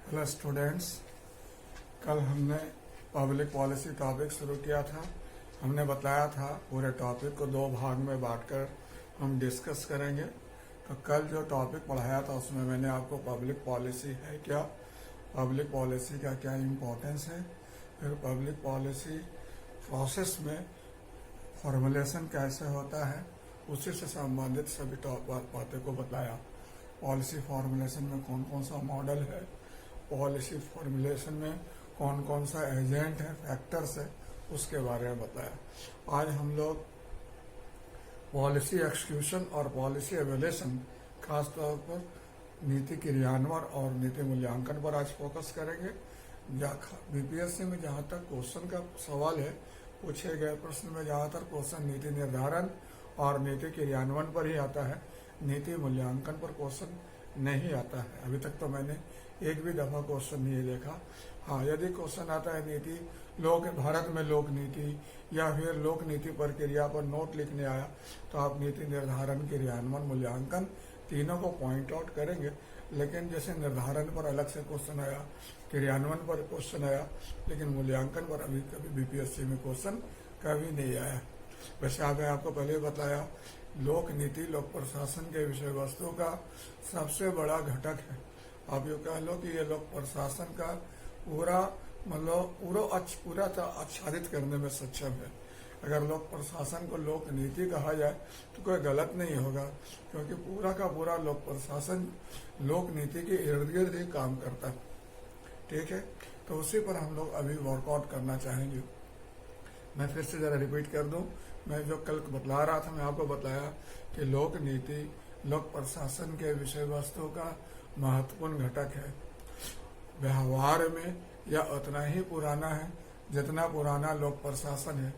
Hello students, कल हमने public policy topic शुरू किया था। हमने बताया था पूरे टॉपिक को दो भाग में बांटकर हम डिस्कस करेंगे। तो कल जो टॉपिक पढ़ाया था उसमें मैंने आपको पब्लिक पॉलिसी है क्या, पब्लिक पॉलिसी का क्या इम्पोर्टेंस है, फिर पब्लिक पॉलिसी प्रोसेस में फॉर्मुलेशन कैसे होता है, उसी से संबंधित सभी बातें को बताया। पॉलिसी फॉर्मुलेशन में कौन कौन सा मॉडल है, पॉलिसी फॉर्मुलेशन में कौन कौन सा एजेंट है, फैक्टर्स है, उसके बारे में बताया। आज हम लोग पॉलिसी एक्सक्यूशन और पॉलिसी एवेल्यूशन खासतौर पर नीति क्रियान्वयन और नीति मूल्यांकन पर आज फोकस करेंगे। बीपीएससी में जहाँ तक क्वेश्चन का सवाल है, पूछे गए प्रश्न में ज़्यादातर क्वेश्चन नीति निर्धारण और नीति क्रियान्वयन पर ही आता है, नीति मूल्यांकन पर क्वेश्चन नहीं आता है। अभी तक तो मैंने एक भी दफा क्वेश्चन नहीं देखा। हाँ, यदि क्वेश्चन आता है नीति भारत में लोक नीति या फिर लोक नीति प्रक्रिया पर नोट लिखने आया, तो आप नीति निर्धारण, क्रियान्वयन, मूल्यांकन तीनों को पॉइंट आउट करेंगे। लेकिन जैसे निर्धारण पर अलग से क्वेश्चन आया, क्रियान्वयन पर क्वेश्चन आया, लेकिन मूल्यांकन पर अभी कभी बीपीएससी में क्वेश्चन कभी नहीं आया। वैसे आपने आपको पहले बताया, लोक नीति लोक प्रशासन के विषय वस्तु का सबसे बड़ा घटक है। आप ये कह लो कि ये लोक प्रशासन का पूरा आच्छादित करने में सक्षम है। अगर लोक प्रशासन को लोक नीति कहा जाए तो कोई गलत नहीं होगा, क्योंकि पूरा का पूरा लोक प्रशासन लोक नीति के इर्द गिर्द ही काम करता है। ठीक है, तो उसी पर हम लोग अभी वर्कआउट करना चाहेंगे। मैं फिर से जरा रिपीट कर दूं, मैं जो कल बतला रहा था, मैं आपको बताया कि लोक नीति लोक प्रशासन के विषय वस्तु का महत्वपूर्ण घटक है। व्यवहार में यह उतना ही पुराना है जितना पुराना लोक प्रशासन है,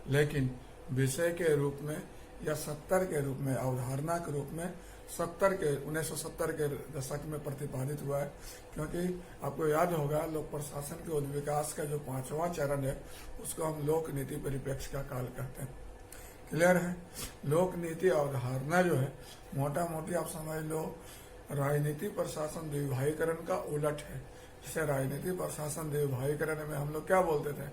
लेकिन विषय के रूप में या सत्तर के रूप में, अवधारणा के रूप में 1970 के दशक में प्रतिपादित हुआ है। क्योंकि आपको याद होगा, लोक प्रशासन के उद्विकास का जो 5वां चरण है उसको हम लोक नीति परिप्रेक्ष्य का काल कहते हैं। क्लियर है? लोक नीति अवधारणा जो है, मोटा मोटी आप समझ लो, राजनीति प्रशासन द्विभाषीकरण का उलट है। जैसे राजनीति प्रशासन द्विभाषीकरण में हम लोग क्या बोलते थे,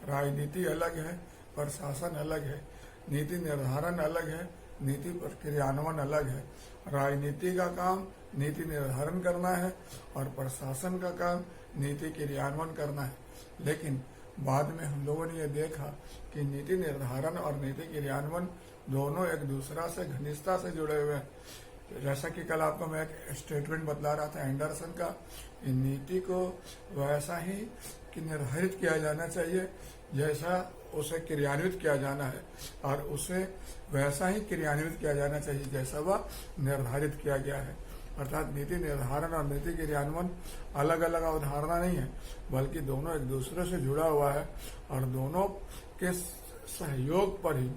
राजनीति अलग है, प्रशासन अलग है, नीति निर्धारण अलग है, नीति क्रियान्वयन अलग है। राजनीति का काम नीति निर्धारण करना है और प्रशासन का काम नीति क्रियान्वयन करना है। लेकिन बाद में हम लोगों ने यह देखा कि नीति निर्धारण और नीति क्रियान्वयन दोनों एक दूसरा से घनिष्ठता से जुड़े हुए हैं। जैसा कि कल आपको मैं एक स्टेटमेंट बतला रहा था एंडरसन का, नीति को वैसा ही कि निर्धारित किया जाना चाहिए जैसा उसे क्रियान्वित किया जाना है, और उसे वैसा ही क्रियान्वित किया जाना चाहिए जैसा वह निर्धारित किया गया है। अर्थात नीति निर्धारण और नीति क्रियान्वयन अलग अलग अवधारणा नहीं है, बल्कि दोनों एक दूसरे से जुड़ा हुआ है, और दोनों के सहयोग पर ही,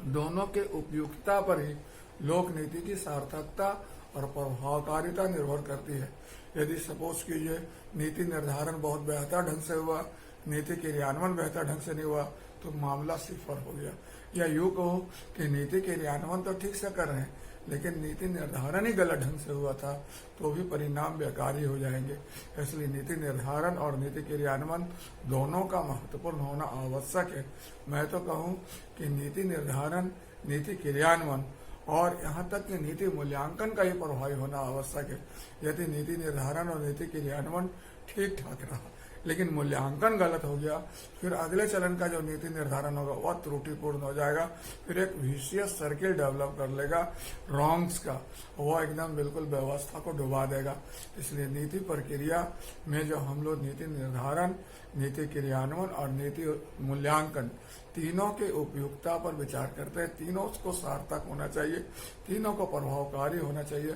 दोनों के उपयुक्तता पर ही लोक नीति की सार्थकता और प्रभावकारिता निर्भर करती है। यदि सपोज कीजिए नीति निर्धारण बहुत बेहतर ढंग से हुआ, नीति क्रियान्वयन बेहतर ढंग से नहीं हुआ, तो मामला सिफर हो गया। या यूं कहो कि नीति क्रियान्वयन तो ठीक से कर रहे हैं, लेकिन नीति निर्धारण ही गलत ढंग से हुआ था, तो भी परिणाम बेकारी हो जाएंगे। इसलिए नीति निर्धारण और नीति क्रियान्वयन दोनों का महत्वपूर्ण होना आवश्यक है। मैं तो कहूँ कि नीति निर्धारण, नीति क्रियान्वयन और यहाँ तक कि नीति मूल्यांकन का ही प्रभावी होना आवश्यक है। यदि नीति निर्धारण और नीति क्रियान्वयन ठीक ठाक रहा, लेकिन मूल्यांकन गलत हो गया, फिर अगले चरण का जो नीति निर्धारण होगा वह त्रुटिपूर्ण हो जाएगा, फिर एक विशियस सर्किल डेवलप कर लेगा रॉन्ग्स का, वह एकदम बिल्कुल व्यवस्था को डुबा देगा। इसलिए नीति प्रक्रिया में जो हम लोग नीति निर्धारण, नीति क्रियान्वयन और नीति मूल्यांकन तीनों के उपयुक्तता पर विचार करते हैं। तीनों को सार्थक होना चाहिए, तीनों को प्रभावकारी होना चाहिए,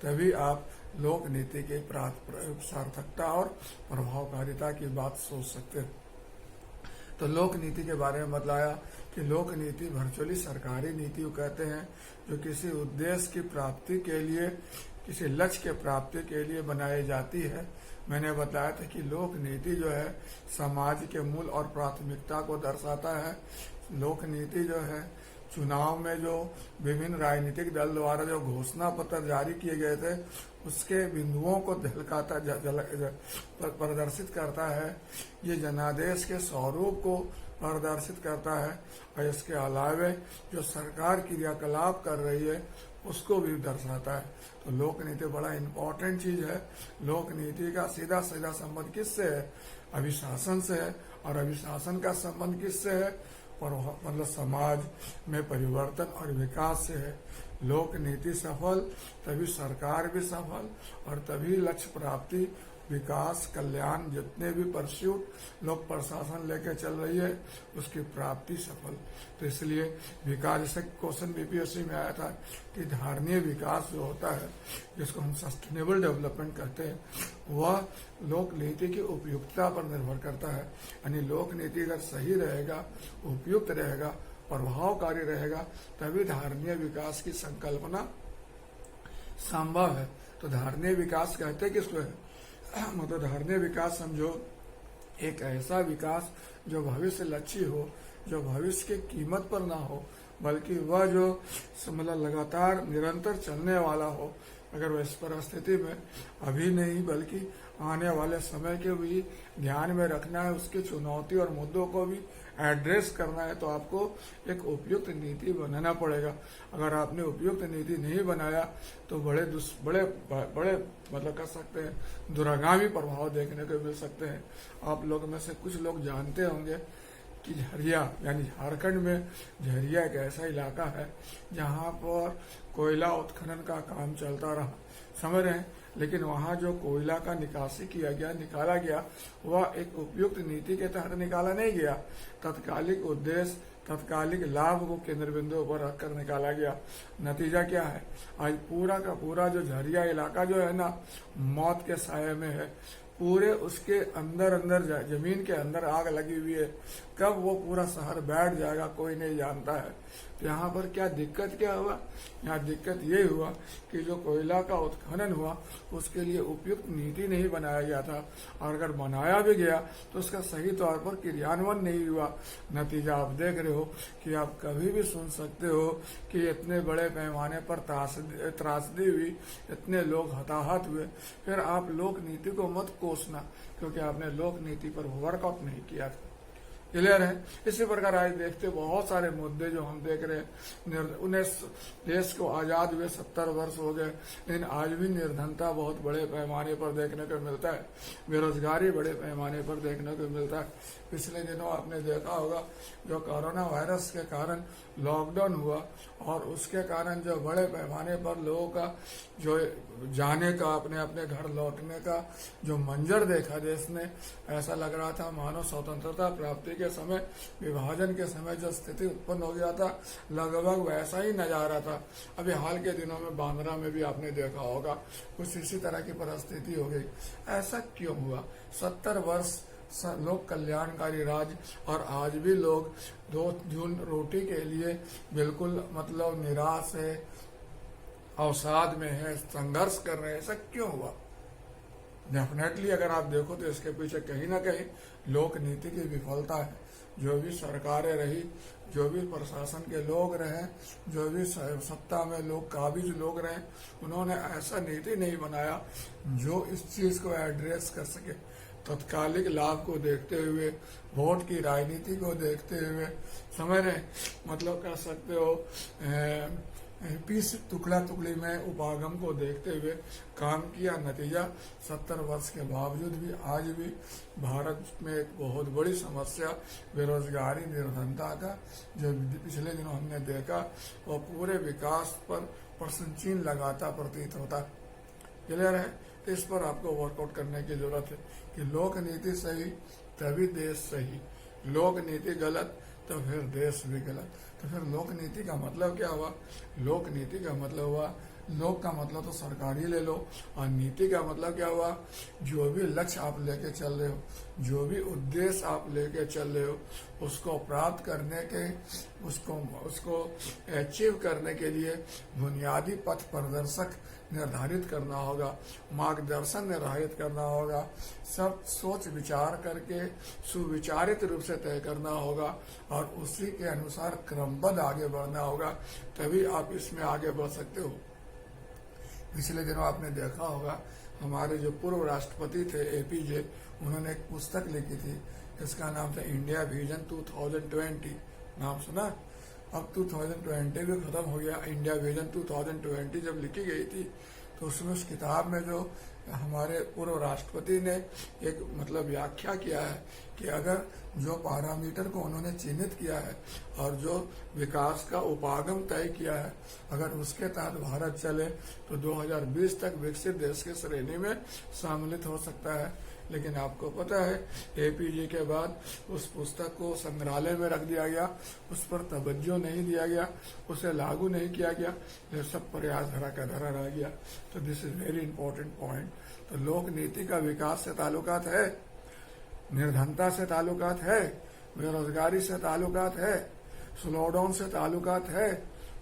तभी आप लोक नीति के सार्थकता और प्रभावकारिता की बात सोच सकते हैं। तो लोक नीति के बारे में बताया कि लोक नीति वर्चुअली सरकारी नीति कहते हैं, जो किसी उद्देश्य की प्राप्ति के लिए, किसी लक्ष्य के प्राप्ति के लिए बनाई जाती है। मैंने बताया था कि लोक नीति जो है समाज के मूल और प्राथमिकता को दर्शाता है। लोक नीति जो है चुनाव में जो विभिन्न राजनीतिक दल द्वारा जो घोषणा पत्र जारी किए गए थे उसके बिंदुओं को झलकाता प्रदर्शित करता है। ये जनादेश के स्वरूप को प्रदर्शित करता है और इसके अलावे जो सरकार क्रियाकलाप कर रही है उसको भी दर्शाता है। तो लोक नीति बड़ा इम्पोर्टेंट चीज है। लोक नीति का सीधा सीधा संबंध किससे है? अभिशासन से है। और अभिशासन का संबंध किससे है? और मतलब समाज में परिवर्तन और विकास से है। लोक नीति सफल तभी सरकार भी सफल और तभी लक्ष्य प्राप्ति, विकास, कल्याण, जितने भी परस्यूट लोक प्रशासन लेके चल रही है उसकी प्राप्ति सफल। तो इसलिए विकास, जैसे क्वेश्चन बीपीएससी में आया था कि धारणीय विकास जो होता है जिसको हम सस्टेनेबल डेवलपमेंट कहते हैं वह लोक नीति की उपयुक्तता पर निर्भर करता है। यानी लोक नीति अगर सही रहेगा, उपयुक्त रहेगा, प्रभावकारी रहेगा तभी धारणीय विकास की संकल्पना संभव है। तो धारणीय विकास कहते किसको है? मतलब धारणीय विकास समझो एक ऐसा विकास जो भविष्य लक्ष्य हो, जो भविष्य की कीमत पर ना हो, बल्कि वह जो मतलब लगातार निरंतर चलने वाला हो। अगर वह इस परिस्थिति में अभी नहीं बल्कि आने वाले समय के भी ध्यान में रखना है, उसकी चुनौती और मुद्दों को भी एड्रेस करना है तो आपको एक उपयुक्त नीति बनाना पड़ेगा। अगर आपने उपयुक्त नीति नहीं बनाया तो बड़े बड़े मतलब कर सकते हैं दूरगामी प्रभाव देखने को मिल सकते हैं। आप लोग में से कुछ लोग जानते होंगे कि झरिया यानी झारखंड में झरिया एक ऐसा इलाका है जहाँ पर कोयला उत्खनन का काम चलता रहा, समझ रहे हैं। लेकिन वहाँ जो कोयला का निकासी निकाला गया वह एक उपयुक्त नीति के तहत निकाला नहीं गया। तत्कालिक उद्देश्य, तत्कालिक लाभ को केंद्र बिंदु पर रखकर निकाला गया। नतीजा क्या है? आज पूरा का पूरा जो झरिया इलाका जो है ना मौत के साये में है। पूरे उसके अंदर जमीन के अंदर आग लगी हुई है। कब वो पूरा शहर बैठ जाएगा कोई नहीं जानता है। तो यहाँ पर क्या दिक्कत क्या हुआ? यहाँ दिक्कत ये हुआ कि जो कोयला का उत्खनन हुआ उसके लिए उपयुक्त नीति नहीं बनाया गया था, और अगर बनाया भी गया तो उसका सही तौर पर क्रियान्वयन नहीं हुआ। नतीजा आप देख रहे हो कि आप कभी भी सुन सकते हो कि इतने बड़े पैमाने पर त्रासदी हुई, इतने लोग हताहत हुए। फिर आप लोक नीति को मत कोसना क्योंकि आपने लोक नीति पर वर्कआउट नहीं किया था। क्लियर है? इसी प्रकार आज देखते बहुत सारे मुद्दे जो हम देख रहे हैं, उन्हें देश को आजाद हुए 70 वर्ष हो गए लेकिन आज भी निर्धनता बहुत बड़े पैमाने पर देखने को मिलता है, बेरोजगारी बड़े पैमाने पर देखने को मिलता है। पिछले दिनों आपने देखा होगा जो कोरोना वायरस के कारण लॉकडाउन हुआ और उसके कारण जो बड़े पैमाने पर लोगों का जो जाने का, अपने अपने घर लौटने का जो मंजर देखा देश ने, ऐसा लग रहा था मानो स्वतंत्रता प्राप्ति के समय, विभाजन के समय जो स्थिति उत्पन्न हो गया था लगभग वैसा ही नजारा था। अभी हाल के दिनों में बांद्रा में भी आपने देखा होगा कुछ इसी तरह की परिस्थिति हो गई। ऐसा क्यों हुआ? 70 वर्ष लोक कल्याणकारी राज्य और आज भी लोग 2 जून रोटी के लिए बिल्कुल मतलब निराश है, अवसाद में है, संघर्ष कर रहे हैं। ऐसा क्यों हुआ? डेफिनेटली अगर आप देखो तो इसके पीछे कहीं ना कहीं लोक नीति की विफलता है। जो भी सरकारें रही, जो भी प्रशासन के लोग रहे, जो भी सत्ता में लोग काबिज लोग रहे, उन्होंने ऐसा नीति नहीं बनाया जो इस चीज को एड्रेस कर सके। तत्कालिक लाभ को देखते हुए, वोट की राजनीति को देखते हुए, समझ रहे, मतलब कह सकते हो पीस टुकड़ा टुकड़ी में उपागम को देखते हुए काम किया। नतीजा 70 वर्ष के बावजूद भी आज भी भारत में एक बहुत बड़ी समस्या बेरोजगारी, निर्धनता का जो पिछले दिनों हमने देखा वो पूरे विकास पर प्रश्न चिन्ह लगाता प्रतीत होता। क्लियर है? तो इस पर आपको वर्कआउट करने की जरूरत है कि लोक नीति सही तभी देश सही, लोक नीति गलत तो फिर देश भी गलत। तो फिर लोक नीति का मतलब क्या हुआ? लोक नीति का मतलब हुआ, लोक का मतलब तो सरकारी ले लो, और नीति का मतलब क्या हुआ? जो भी लक्ष्य आप लेके चल रहे हो, जो भी उद्देश्य आप लेके चल रहे हो, उसको प्राप्त करने के, उसको अचीव करने के लिए बुनियादी पथ प्रदर्शक निर्धारित करना होगा, मार्गदर्शन निर्धारित करना होगा, सब सोच विचार करके सुविचारित रूप से तय करना होगा और उसी के अनुसार क्रमबद्ध आगे बढ़ना होगा, तभी आप इसमें आगे बढ़ सकते हो। पिछले दिनों आपने देखा होगा हमारे जो पूर्व राष्ट्रपति थे एपीजे, उन्होंने एक पुस्तक लिखी थी, इसका नाम था इंडिया विजन 2020। नाम सुना? अब 2020 भी खत्म हो गया। इंडिया विजन 2020 जब लिखी गई थी तो उसमें उस किताब में जो हमारे पूर्व राष्ट्रपति ने एक मतलब व्याख्या किया है कि अगर जो पैरामीटर को उन्होंने चिन्हित किया है और जो विकास का उपागम तय किया है, अगर उसके तहत भारत चले तो 2020 तक विकसित देश की श्रेणी में सम्मिलित हो सकता है। लेकिन आपको पता है एपीजे के बाद उस पुस्तक को संग्रहालय में रख दिया गया, उस पर तवज्जो नहीं दिया गया, उसे लागू नहीं किया गया, ये सब प्रयास धरा का धरा रह गया। तो this is very important point. तो लोक नीति का विकास से ताल्लुकात है, निर्धनता से ताल्लुकात है, बेरोजगारी से ताल्लुकात है, स्लो डाउन से ताल्लुकात है,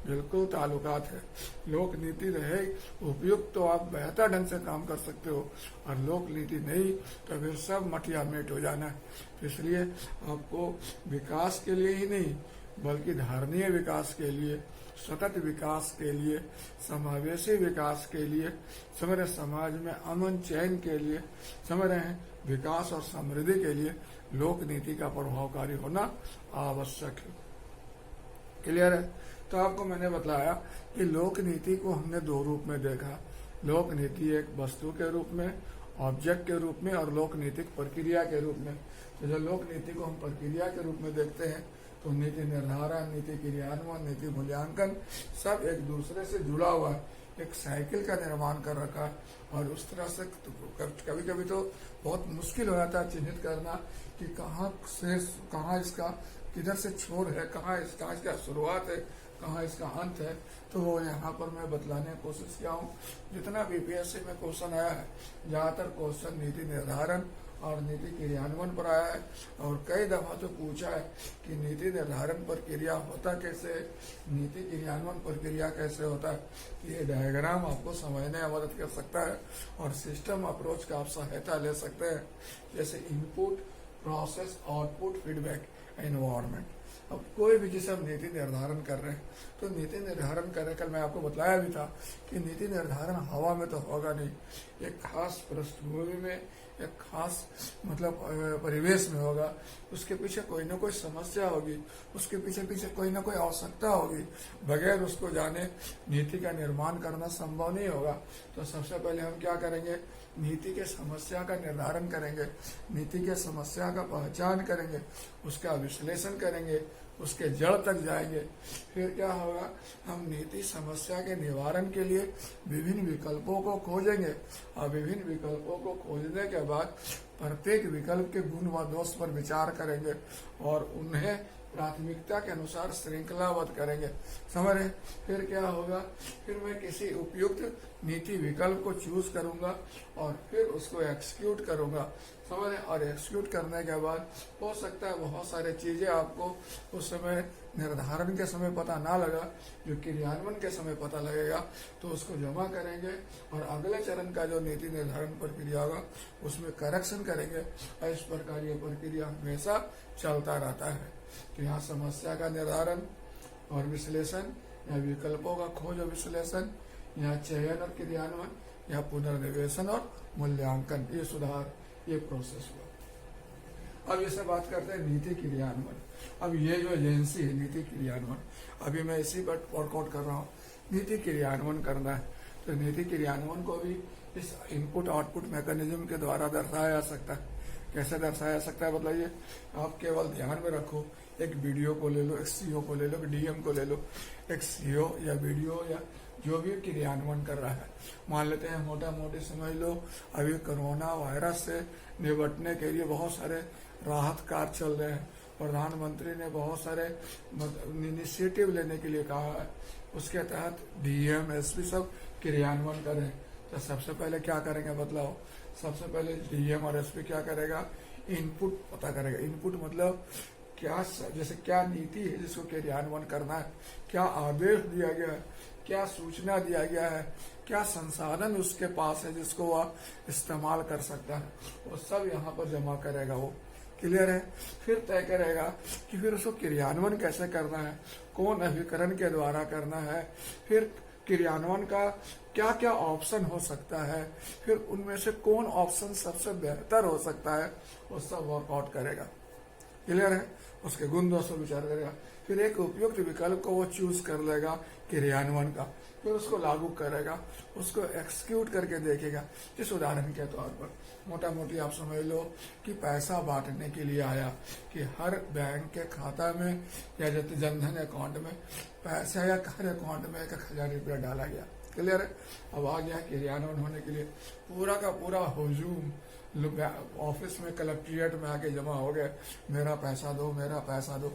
बिल्कुल ताल्लुकात है। लोक नीति रहे उपयुक्त तो आप बेहतर ढंग से काम कर सकते हो, और लोक नीति नहीं तो फिर सब मटिया मेट हो जाना है। तो इसलिए आपको विकास के लिए ही नहीं बल्कि धारणीय विकास के लिए, सतत विकास के लिए, समावेशी विकास के लिए, समग्र समाज में अमन चैन के लिए, समझ रहे हैं, विकास और समृद्धि के लिए लोक नीति का प्रभावकारी होना आवश्यक है। क्लियर है? तो आपको मैंने बताया कि लोक नीति को हमने दो रूप में देखा। लोक नीति एक वस्तु के रूप में, ऑब्जेक्ट के रूप में, और लोक नीतिक प्रक्रिया के रूप में। तो जब लोक नीति को हम प्रक्रिया के रूप में देखते हैं तो नीति निर्धारण, नीति क्रियान्वयन, नीति मूल्यांकन सब एक दूसरे से जुड़ा हुआ है, एक साइकिल का निर्माण कर रखा है। और उस तरह से कभी कभी तो बहुत मुश्किल हो जाता है चिन्हित करना कि कहाँ इसका किधर से छोर है, कहाँ इसका शुरुआत है, कहाँ इसका अंत है। तो वो यहाँ पर मैं बतलाने की कोशिश किया हूँ। जितना बीपीएससी में क्वेश्चन आया है, ज्यादातर क्वेश्चन नीति निर्धारण और नीति क्रियान्वयन पर आया है, और कई दफा तो पूछा है कि नीति निर्धारण प्रक्रिया होता कैसे, नीति क्रियान्वयन प्रक्रिया कैसे होता है। ये डायग्राम आपको समझने में मदद कर सकता है, और सिस्टम अप्रोच का आप सहायता ले सकते हैं, जैसे input, process, output, feedback, environment. अब कोई भी जिसे हम नीति निर्धारण कर रहे हैं तो नीति निर्धारण कर रहे, कल मैं आपको बताया भी था कि नीति निर्धारण हवा में तो होगा नहीं, एक खास पृष्ठभूमि में, एक खास मतलब परिवेश में होगा। उसके पीछे कोई ना कोई समस्या होगी, उसके पीछे कोई ना कोई आवश्यकता होगी। बगैर उसको जाने नीति का निर्माण करना संभव नहीं होगा। तो सबसे पहले हम क्या करेंगे, नीति के समस्या का निर्धारण करेंगे, नीति के समस्या का पहचान करेंगे, उसका विश्लेषण करेंगे, उसके जड़ तक जाएंगे। फिर क्या होगा, हम नीति समस्या के निवारण के लिए विभिन्न विकल्पों को खोजेंगे, और विभिन्न विकल्पों को खोजने के बाद प्रत्येक विकल्प के गुण व दोष पर विचार करेंगे और उन्हें प्राथमिकता के अनुसार श्रृंखलाबद्ध करेंगे। समझ रहे? फिर क्या होगा, फिर मैं किसी उपयुक्त नीति विकल्प को चूज करूंगा और फिर उसको एक्सिक्यूट करूंगा। समझ रहे? और एक्सिक्यूट करने के बाद हो सकता है बहुत सारी चीजें आपको उस समय निर्धारण के समय पता ना लगा, जो क्रियान्वयन के समय पता लगेगा, तो उसको जमा करेंगे और अगले चरण का जो नीति निर्धारण प्रक्रिया होगा उसमें करेक्शन करेंगे। और इस प्रकार ये प्रक्रिया हमेशा चलता रहता है। तो यहाँ समस्या का निर्धारण और विश्लेषण, या विकल्पों का खोज और विश्लेषण, या चयन और क्रियान्वयन, या पुनर्निवेशन और मूल्यांकन, ये सुधार, ये प्रोसेस हुआ। अब इसे बात करते हैं नीति क्रियान्वयन। अब ये जो एजेंसी है नीति क्रियान्वयन, अभी मैं इसी पर वर्कआउट कर रहा हूँ। नीति क्रियान्वयन करना है तो नीति क्रियान्वयन को भी इस इनपुट आउटपुट मैकेनिज्म के द्वारा दर्शाया जा सकता है। कैसे दर्शाया जा सकता है बताइए? आप केवल ध्यान में रखो, एक वीडियो को ले लो, एक सीओ को ले लो, एक डीएम को ले लो, एक सीओ या वीडियो या जो भी क्रियान्वयन कर रहा है। मान लेते हैं मोटा मोटी समझ लो, अभी कोरोना वायरस से निपटने के लिए बहुत सारे राहत कार्य चल रहे हैं। प्रधानमंत्री ने बहुत सारे इनिशिएटिव लेने के लिए कहा है, उसके तहत डीएम, एसपी सब क्रियान्वयन करें। तो सबसे पहले क्या करेंगे बदलाव? सबसे पहले डीएम और एसपी क्या करेगा, इनपुट पता करेगा। इनपुट मतलब क्या, जैसे क्या नीति है जिसको क्रियान्वयन करना है, क्या आदेश दिया गया है, क्या सूचना दिया गया है, क्या संसाधन उसके पास है जिसको वह इस्तेमाल कर सकता है, वो सब यहाँ पर जमा करेगा वो। क्लियर है। फिर तय करेगा कि फिर उसको क्रियान्वयन कैसे करना है, कौन अभिकरण के द्वारा करना है, फिर क्रियान्वयन का क्या क्या ऑप्शन हो सकता है, फिर उनमें से कौन ऑप्शन सबसे बेहतर हो सकता है, वो सब वर्कआउट करेगा। क्लियर है। उसके गुण दोष पर विचार करेगा, फिर एक उपयुक्त विकल्प को वो चूज कर लेगा क्रियान्वयन का, फिर उसको लागू करेगा, उसको एक्सिक्यूट करके देखेगा। इस उदाहरण के तौर पर मोटा मोटी आप समझ लो कि पैसा बांटने के लिए आया कि हर बैंक के खाता में या जैसे जनधन अकाउंट में पैसा या हर अकाउंट में 1000 रुपया डाला गया। क्लियर है। अब आ गया क्रियान्वयन होने के लिए, पूरा का पूरा हुजूम ऑफिस में कलेक्ट्रेट में आके जमा हो गए, मेरा पैसा दो, मेरा पैसा दो।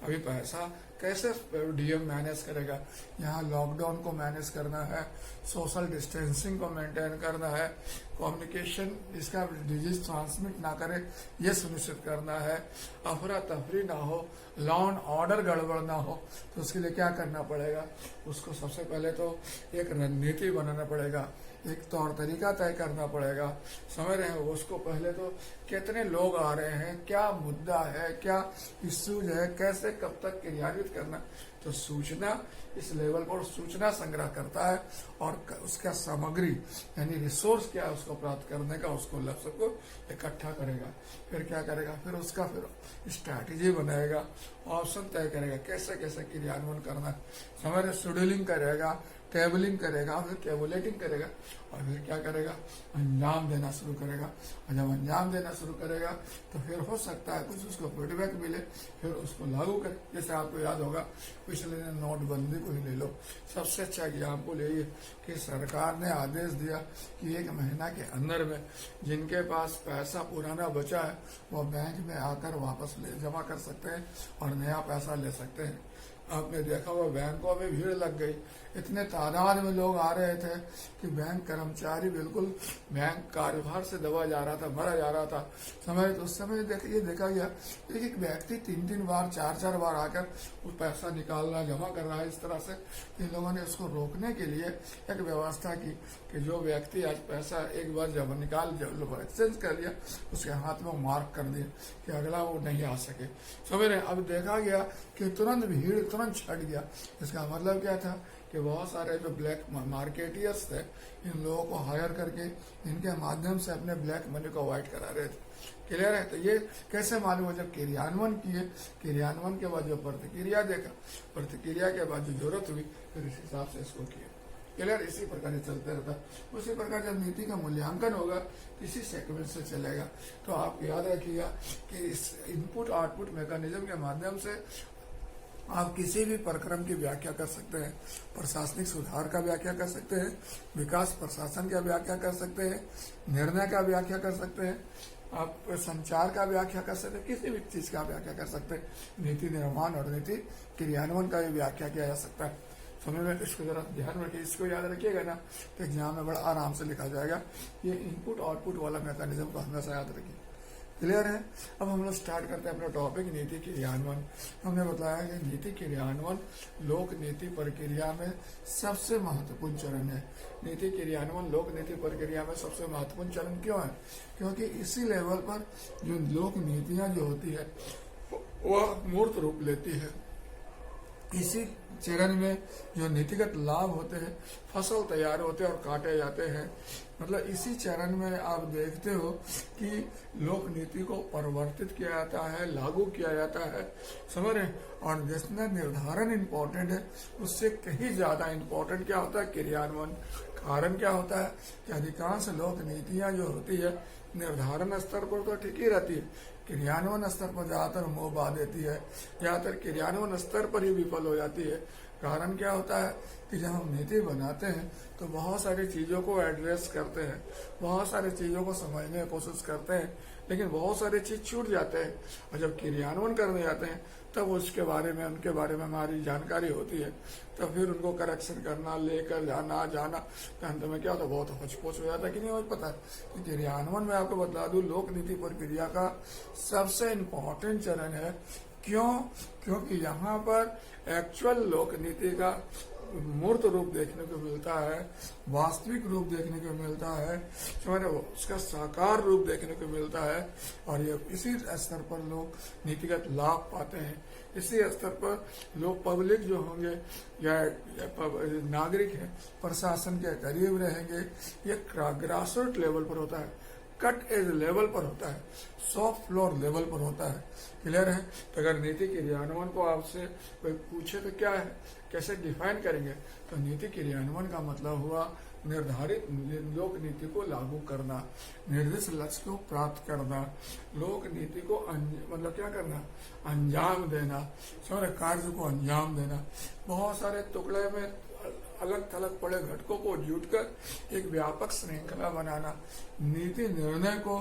अभी पैसा कैसे डीएम मैनेज करेगा, यहाँ लॉकडाउन को मैनेज करना है, सोशल डिस्टेंसिंग को मेंटेन करना है, कम्युनिकेशन इसका डिजीज ट्रांसमिट ना करे ये सुनिश्चित करना है, अफरा तफरी ना हो, लॉ एंड ऑर्डर गड़बड़ ना हो। तो उसके लिए क्या करना पड़ेगा, उसको सबसे पहले तो एक रणनीति बनाना पड़ेगा, एक तौर तरीका तय करना पड़ेगा। समझ रहे हैं। उसको पहले तो कितने लोग आ रहे हैं, क्या मुद्दा है, क्या इश्यूज है, कैसे कब तक क्रियान्वित करना, तो सूचना इस लेवल पर सूचना संग्रह करता है और उसका सामग्री यानी रिसोर्स क्या है उसको प्राप्त करने का, उसको लक्ष्य को इकट्ठा करेगा। फिर क्या करेगा, फिर उसका फिर स्ट्रैटेजी बनाएगा, ऑप्शन तय करेगा कैसे कैसे क्रियान्वयन करना है। समझ रहे। शेड्यूलिंग करेगा, टेबलिंग करेगा, फिर टेबुलेटिंग करेगा और फिर क्या करेगा, अंजाम देना शुरू करेगा। और जब अंजाम देना शुरू करेगा तो फिर हो सकता है कुछ उसको फीडबैक मिले, फिर उसको लागू करे। जैसे आपको याद होगा पिछले दिन नोटबंदी को ही ले लो, सबसे अच्छा एग्जाम्पल यही है कि सरकार ने आदेश दिया कि 1 महीना के अंदर में जिनके पास पैसा पुराना बचा है वो बैंक में आकर वापस जमा कर सकते हैं और नया पैसा ले सकते हैं। आपने देखा हुआ बैंकों में भीड़ लग गई, इतने तादाद में लोग आ रहे थे कि बैंक कर्मचारी बिल्कुल बैंक कार्यभार से दबा जा रहा था, भरा जा रहा था। समय तो उस समय देखा गया एक व्यक्ति 3-3 बार 4-4 बार आकर वो पैसा निकाल रहा, जमा कर रहा है। इस तरह से इन लोगों ने उसको रोकने के लिए एक व्यवस्था की कि जो व्यक्ति आज पैसा एक बार जब निकाल एक्सचेंज कर लिया उसके हाथ में मार्क कर दिया कि अगला वो नहीं आ सके। समझ रहे। अब देखा गया कि तुरंत भीड़ तुरंत छट गया। इसका मतलब क्या था कि बहुत सारे जो ब्लैक मार्केटियर्स थे इन लोगों को हायर करके इनके माध्यम से अपने ब्लैक मनी को अवॉइड करा रहे थे। क्लियर है। तो ये कैसे मालूम हो, जब क्रियान्वयन किए, क्रियान्वयन के बाद जो प्रतिक्रिया देखा, प्रतिक्रिया के बाद जो जरूरत हुई फिर इस हिसाब से इसको किया। क्लियर। इसी प्रकार चलते रहता। उसी प्रकार जब नीति का मूल्यांकन होगा इसी सेगमेंट से चलेगा। तो आप याद रखिएगा कि इस इनपुट आउटपुट मैकेनिज्म के माध्यम से आप किसी भी प्रक्रम की व्याख्या कर सकते हैं। प्रशासनिक सुधार का व्याख्या कर सकते हैं, विकास प्रशासन का व्याख्या कर सकते हैं, निर्णय का व्याख्या कर सकते हैं, आप संचार का व्याख्या कर सकते हैं, किसी भी चीज का व्याख्या कर सकते हैं। नीति निर्माण और नीति क्रियान्वयन का भी व्याख्या किया जा सकता है। समय में इसको जरा ध्यान में रखिए, इसको याद रखिएगा ना तो एग्जाम में बड़ा आराम से लिखा जाएगा। ये इनपुट आउटपुट वाला मैकेनिज्म को हमेशा याद रखिए। क्लियर है। अब हम लोग स्टार्ट करते हैं अपना टॉपिक नीति क्रियान्वयन। हमने बताया कि नीति क्रियान्वयन लोक नीति प्रक्रिया में सबसे महत्वपूर्ण चरण है। नीति क्रियान्वयन लोक नीति प्रक्रिया में सबसे महत्वपूर्ण चरण क्यों है, क्योंकि इसी लेवल पर जो लोक नीतियां जो होती है वह मूर्त रूप लेती है। इसी चरण में जो नीतिगत लाभ होते हैं, फसल तैयार होते हैं और काटे जाते हैं। मतलब इसी चरण में आप देखते हो कि लोक नीति को परिवर्तित किया जाता है, लागू किया जाता है। समझ रहे। और जितना निर्धारण इम्पोर्टेंट है उससे कहीं ज्यादा इम्पोर्टेंट क्या होता है, क्रियान्वयन। कारण क्या होता है कि अधिकांश लोक नीतियां जो होती है निर्धारण स्तर पर तो ठीक ही रहती है, क्रियान्वयन स्तर पर ज्यादातर मोह बा देती है, ज्यादातर क्रियान्वयन स्तर पर ही विफल हो जाती है। कारण क्या होता है कि जब हम नीति बनाते हैं तो बहुत सारी चीजों को एड्रेस करते हैं, बहुत सारी चीजों को समझने की कोशिश करते हैं, लेकिन बहुत सारी चीज छूट जाते हैं। और जब क्रियान्वयन करने जाते हैं तब उसके बारे में उनके बारे में हमारी जानकारी होती है, तो फिर उनको करेक्शन करना, लेकर जाना तो अंत में क्या होता है, बहुत होच-पोच हो जाता है कि नहीं हो पता है। क्रियान्वयन में आपको बता दूं लोक नीति प्रक्रिया का सबसे इम्पोर्टेंट चरण है। क्यों? क्योंकि यहाँ पर एक्चुअल लोक नीति का मूर्त रूप देखने को मिलता है, वास्तविक रूप देखने को मिलता है, समझ रहे हो, उसका साकार रूप देखने को मिलता है। और ये इसी स्तर पर लोग नीतिगत लाभ पाते हैं। इसी स्तर पर लोग पब्लिक जो होंगे या नागरिक है प्रशासन के करीब रहेंगे। ये ग्रास रूट लेवल पर होता है, कट एज लेवल पर होता है, सॉफ्ट फ्लोर लेवल पर होता है। क्लियर है? तो अगर नीति क्रियान्वयन को आपसे कोई पूछे तो क्या है, कैसे डिफाइन करेंगे, तो नीति क्रियान्वयन का मतलब हुआ निर्धारित लोक नीति को लागू करना, निर्दिष्ट लक्ष्य को प्राप्त करना, लोक नीति को मतलब क्या करना, अंजाम देना, सारे कार्य को अंजाम देना। बहुत सारे टुकड़े में अलग थलग पड़े घटकों को जुटकर एक व्यापक श्रृंखला बनाना, नीति निर्णय को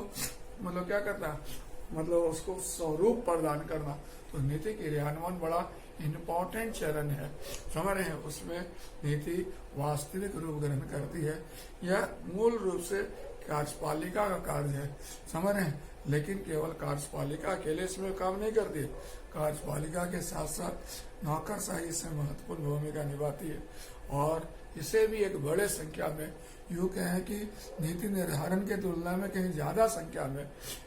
मतलब क्या करना, मतलब उसको स्वरूप प्रदान करना। तो नीति क्रियान्वयन बड़ा इम्पोर्टेंट चरण है, समझ रहे हैं। उसमें नीति वास्तविक रूप ग्रहण करती है। यह मूल रूप से कार्यपालिका का कार्य है, समझ रहे हैं। लेकिन केवल कार्यपालिका अकेले इसमें काम नहीं करती, कार्यपालिका के साथ साथ नौकरशाही इसमें महत्वपूर्ण भूमिका निभाती है। और इसे भी एक बड़े संख्या में, यूं कहें कि नीति निर्धारण के तुलना में कहीं ज्यादा संख्या में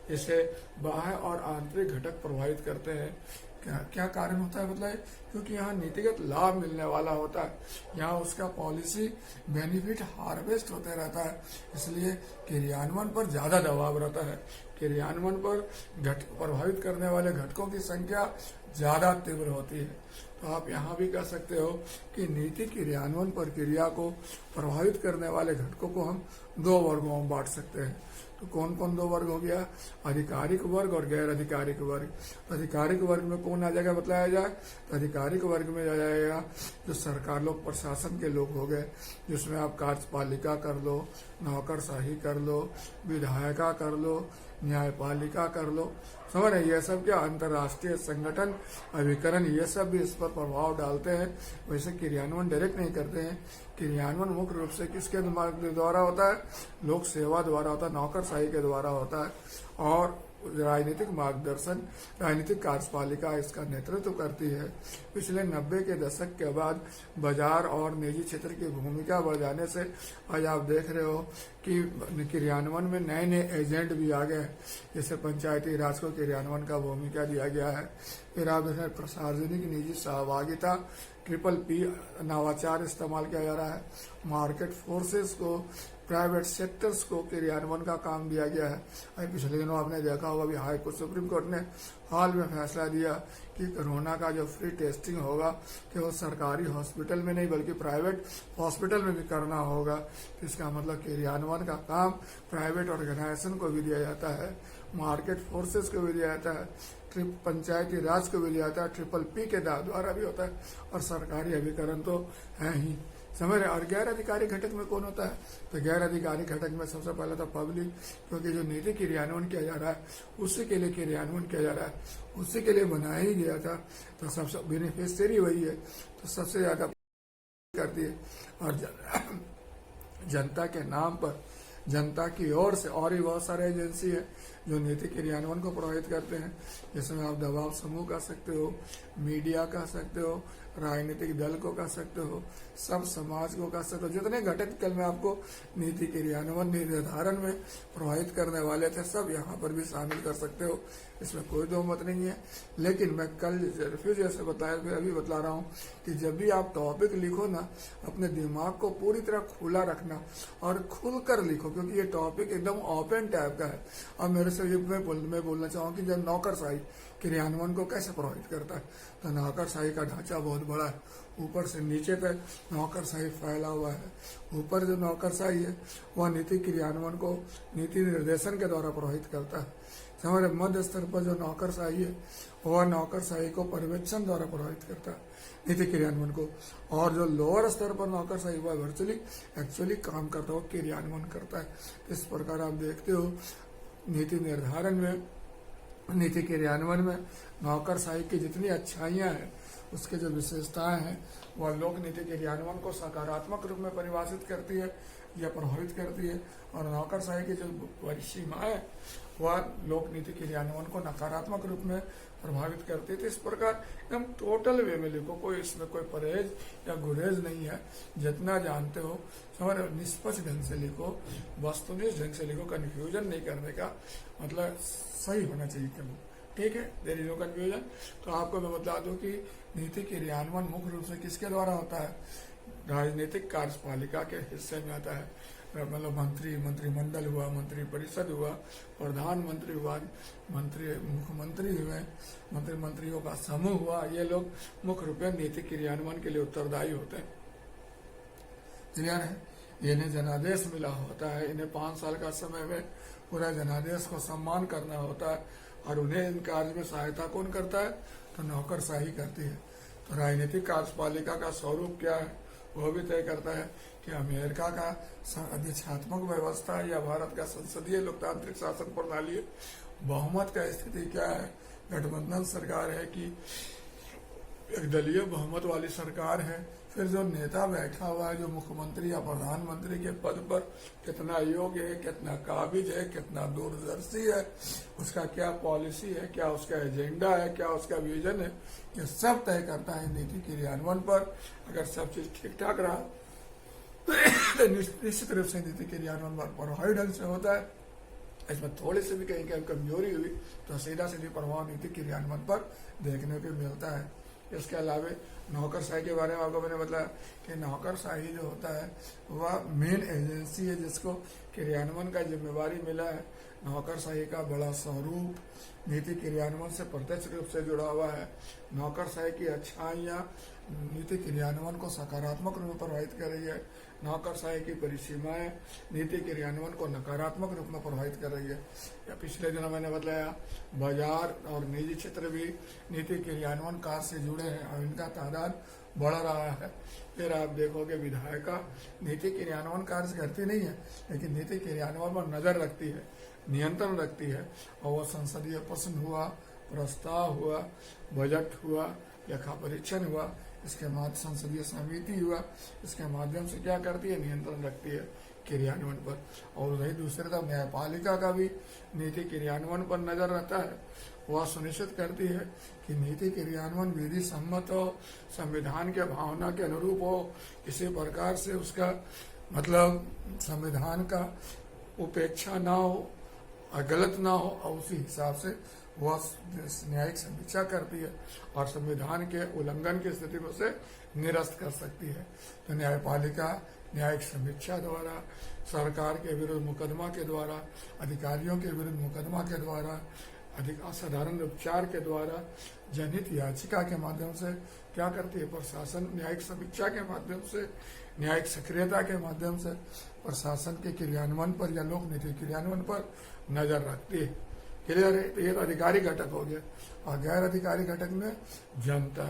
इसे बाह्य और आंतरिक घटक प्रभावित करते हैं। क्या कारण होता है मतलब, क्योंकि यहाँ नीतिगत लाभ मिलने वाला होता है, यहाँ उसका पॉलिसी बेनिफिट हार्वेस्ट होते रहता है, इसलिए क्रियान्वयन पर ज्यादा दबाव रहता है। क्रियान्वयन पर प्रभावित करने वाले घटकों की संख्या ज्यादा तीव्र होती है। तो आप यहाँ भी कह सकते हो कि नीति क्रियान्वयन प्रक्रिया को प्रभावित करने वाले घटकों को हम दो वर्गों में बांट सकते हैं। तो कौन कौन दो वर्ग हो गया, आधिकारिक वर्ग और गैर आधिकारिक वर्ग। तो आधिकारिक वर्ग में कौन आ जाएगा बताया जाए, तो आधिकारिक वर्ग में आ जाएगा जो सरकार लोग प्रशासन के लोग हो गए, जिसमें आप कार्यपालिका कर लो, नौकरशाही कर लो, विधायिका कर लो, न्यायपालिका कर लो, समझ रहे। ये सब क्या अंतर्राष्ट्रीय संगठन अभिकरण, ये सब भी इस पर प्रभाव डालते हैं। वैसे क्रियान्वयन डायरेक्ट नहीं करते हैं, क्रियान्वयन मुख्य रूप से किसके द्वारा होता है, लोक सेवा द्वारा होता है, नौकरशाही के द्वारा होता है। और राजनीतिक मार्गदर्शन, राजनीतिक कार्यपालिका इसका नेतृत्व करती है। पिछले 90 के दशक के बाद बाजार और निजी क्षेत्र की भूमिका बढ़ जाने से आज आप देख रहे हो कि क्रियान्वयन में नए नए एजेंट भी आ गए, जैसे पंचायती राज को क्रियान्वयन का भूमिका दिया गया है। फिर आप देखें सार्वजनिक निजी सहभागिता, PPP नवाचार इस्तेमाल किया जा रहा है। मार्केट फोर्सेस को, प्राइवेट सेक्टर्स को क्रियान्वयन का काम दिया गया है। अभी पिछले दिनों आपने देखा होगा भी हाई कोर्ट, सुप्रीम कोर्ट ने हाल में फैसला दिया कि कोरोना का जो फ्री टेस्टिंग होगा केवल सरकारी हॉस्पिटल में नहीं बल्कि प्राइवेट हॉस्पिटल में भी करना होगा। तो इसका मतलब क्रियान्वयन का काम प्राइवेट ऑर्गेनाइजेशन को भी दिया जाता है, मार्केट फोर्सेस को भी दिया जाता है, पंचायती राज को भी दिया जाता है, PPP के द्वारा भी होता है, और सरकारी अभिकरण तो है ही, समझ रहे। और गैर अधिकारी घटक में कौन होता है, तो गैर अधिकारी घटक में सबसे पहले तो पब्लिक, क्योंकि जो नीति क्रियान्वयन किया जा रहा है उसी के लिए क्रियान्वयन किया जा रहा है, उसी के लिए बनाया ही गया था। तो सबसे बेनिफिशियरी वही है, तो सबसे ज्यादा करती है। और जनता के नाम पर, जनता की ओर से और भी बहुत सारे एजेंसी है जो नीति क्रियान्वयन को प्रभावित करते हैं, जिसमें आप दबाव समूह कह सकते हो, मीडिया कह सकते हो, राजनीतिक दल को कह सकते हो, सब समाज को कह सकते हो। जितने घटक कल में आपको नीति क्रियान्वयन निर्धारण में प्रभावित करने वाले थे सब यहाँ पर भी शामिल कर सकते हो, इसमें कोई दो मत नहीं है। लेकिन मैं कल फिर जैसे बताया, फिर अभी बता रहा हूँ कि जब भी आप टॉपिक लिखो ना, अपने दिमाग को पूरी तरह खुला रखना और खुलकर लिखो, क्योंकि ये टॉपिक एकदम ओपन टाइप का है। अब मेरे से मैं बोलना चाहूँ कि जब नौकरशाही क्रियान्वयन को कैसे प्रभावित करता है, तो नौकरशाही का ढांचा बहुत बड़ा है, ऊपर से नीचे तक नौकरशाही फैला हुआ है। ऊपर जो नौकरशाही है वह नीति क्रियान्वयन को नीति निर्देशन के द्वारा प्रभावित करता है। हमारे मध्य स्तर पर जो नौकरशाही है वह नौकरशाही को पर्यवेक्षण द्वारा प्रभावित करता है नीति क्रियान्वयन को, और जो लोअर स्तर पर नौकरशाही वह वर्चुअली एक्चुअली काम करता है, क्रियान्वयन करता है। इस प्रकार आप देखते हो नीति निर्धारण में, नीति क्रियान्वयन में नौकरशाही की जितनी अच्छाइयां हैं, उसके जो विशेषताएं हैं, वह लोक नीति क्रियान्वयन को सकारात्मक रूप में परिभाषित करती है। यह प्रभावित करती है। और नौकरशाही की जो परिसीमा है वह लोक नीति क्रियान्वयन को नकारात्मक रूप में प्रभावित करती थी। इस प्रकार एकदम टोटल वे में लिखो, कोई इसमें कोई परहेज या गुरेज नहीं है। जितना जानते हो समझ निष्पक्ष ढंग से लिखो, वस्तुनिष्ठ ढंग से लिखो, कन्फ्यूजन नहीं करने का मतलब सही होना चाहिए केवल, ठीक है, देयर इज नो कन्फ्यूजन। तो आपको मैं बता दूं कि नीति क्रियान्वयन मुख्य रूप से किसके द्वारा होता है, राजनीतिक कार्यपालिका के हिस्से में आता है। मतलब मंत्रिमंडल हुआ, मंत्री परिषद हुआ, प्रधानमंत्री हुआ, मुख्यमंत्री हुए, मंत्रियों का समूह हुआ, ये लोग मुख्य रूप में नीति क्रियान्वयन के लिए उत्तरदायी होते हैं। क्लियर है। इन्हें जनादेश मिला होता है, इन्हें 5 साल का समय में पूरा जनादेश को सम्मान करना होता है, और उन्हें इन कार्य में सहायता कौन करता है, तो नौकरशाही करती है। तो राजनीतिक कार्यपालिका का स्वरूप क्या है वह भी तय करता है कि अमेरिका का अधिष्ठात्मक व्यवस्था या भारत का संसदीय लोकतांत्रिक शासन प्रणाली है, बहुमत का स्थिति क्या है, गठबंधन सरकार है कि एक दलीय बहुमत वाली सरकार है, फिर जो नेता बैठा हुआ है जो मुख्यमंत्री या प्रधानमंत्री के पद पर कितना योग्य है, कितना काबिज है, कितना दूरदर्शी है, उसका क्या पॉलिसी है, क्या उसका एजेंडा है, क्या उसका विजन है, ये सब तय करता है नीति क्रियान्वयन पर। अगर सब चीज ठीक ठाक रहा तो निश्चित रूप से नीति क्रियान्वयन प्रभावी ढंग से होता है। इसमें थोड़ी सी भी कहीं कमजोरी हुई तो सीधा सीधी प्रभाव नीति क्रियान्वयन पर देखने को मिलता है। इसके अलावा नौकरशाही के बारे में आपको मैंने बताया कि नौकरशाही जो होता है वह मेन एजेंसी है जिसको क्रियान्वयन का जिम्मेवारी मिला है। नौकरशाही का बड़ा स्वरूप नीति क्रियान्वयन से प्रत्यक्ष रूप से जुड़ा हुआ है। नौकरशाही की अच्छाइयाँ नीति क्रियान्वयन को सकारात्मक रूप में प्रभावित कर रही है, नौकरशाही की परिसीमाएं नीति क्रियान्वयन को नकारात्मक रूप में प्रभावित कर रही है। या पिछले दिनों मैंने बताया बाजार और निजी क्षेत्र भी नीति क्रियान्वयन कार्य से जुड़े हैं और इनका तादाद बढ़ रहा है। फिर आप देखोगे विधायिका नीति क्रियान्वयन कार्य करती नहीं है, लेकिन नीति क्रियान्वयन पर नजर रखती है, नियंत्रण रखती है। और वह संसदीय प्रश्न हुआ, प्रस्ताव हुआ, बजट हुआ, लेखा परीक्षण हुआ, इसके बाद संसदीय समिति हुआ, इसके माध्यम से क्या करती है, नियंत्रण रखती है क्रियान्वयन पर। और वही दूसरी तरफ न्यायपालिका का भी नीति क्रियान्वयन पर नजर रहता है। वह सुनिश्चित करती है कि नीति क्रियान्वयन विधि सम्मत हो, संविधान के भावना के अनुरूप हो, किसी प्रकार से उसका मतलब संविधान का उपेक्षा ना हो और गलत ना हो, और उसी हिसाब से वह न्यायिक समीक्षा करती है और संविधान के उल्लंघन की स्थिति में उसे निरस्त कर सकती है। तो न्यायपालिका न्यायिक समीक्षा द्वारा, सरकार के विरुद्ध मुकदमा के द्वारा, अधिकारियों के विरुद्ध मुकदमा के द्वारा, अधिक असाधारण उपचार के द्वारा, जनहित याचिका के माध्यम से क्या करती है, प्रशासन न्यायिक समीक्षा के माध्यम से, न्यायिक सक्रियता के माध्यम से प्रशासन के क्रियान्वयन पर या लोक नीति क्रियान्वयन पर नजर रखती है। क्लियर है। तो ये अधिकारी घटक हो गया। और गैर अधिकारी घटक में जनता,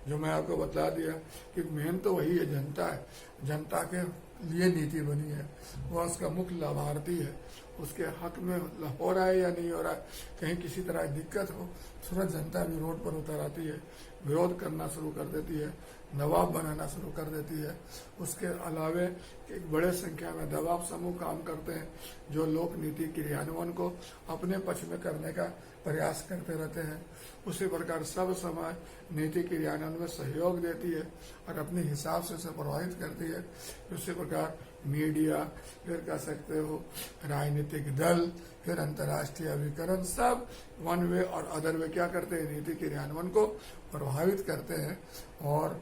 जो मैं आपको बता दिया कि मेन तो वही है, जनता है। जनता के लिए नीति बनी है, वह उसका मुख्य लाभार्थी है, उसके हक में हो रहा है या नहीं हो रहा है, कहीं किसी तरह दिक्कत हो तुरंत जनता भी रोड पर उतर आती है, विरोध करना शुरू कर देती है, दबाव बनाना शुरू कर देती है। उसके अलावे एक बड़े संख्या में दबाव समूह काम करते हैं जो लोक नीति क्रियान्वयन को अपने पक्ष में करने का प्रयास करते रहते हैं। उसी प्रकार सब समय नीति क्रियान्वयन में सहयोग देती है और अपने हिसाब से उसे प्रभावित करती है। उसी प्रकार मीडिया, फिर कह सकते हो राजनीतिक दल, फिर अंतर्राष्ट्रीय अभिकरण, सब वन वे और अदर वे क्या करते हैं, नीति क्रियान्वयन को प्रभावित करते हैं और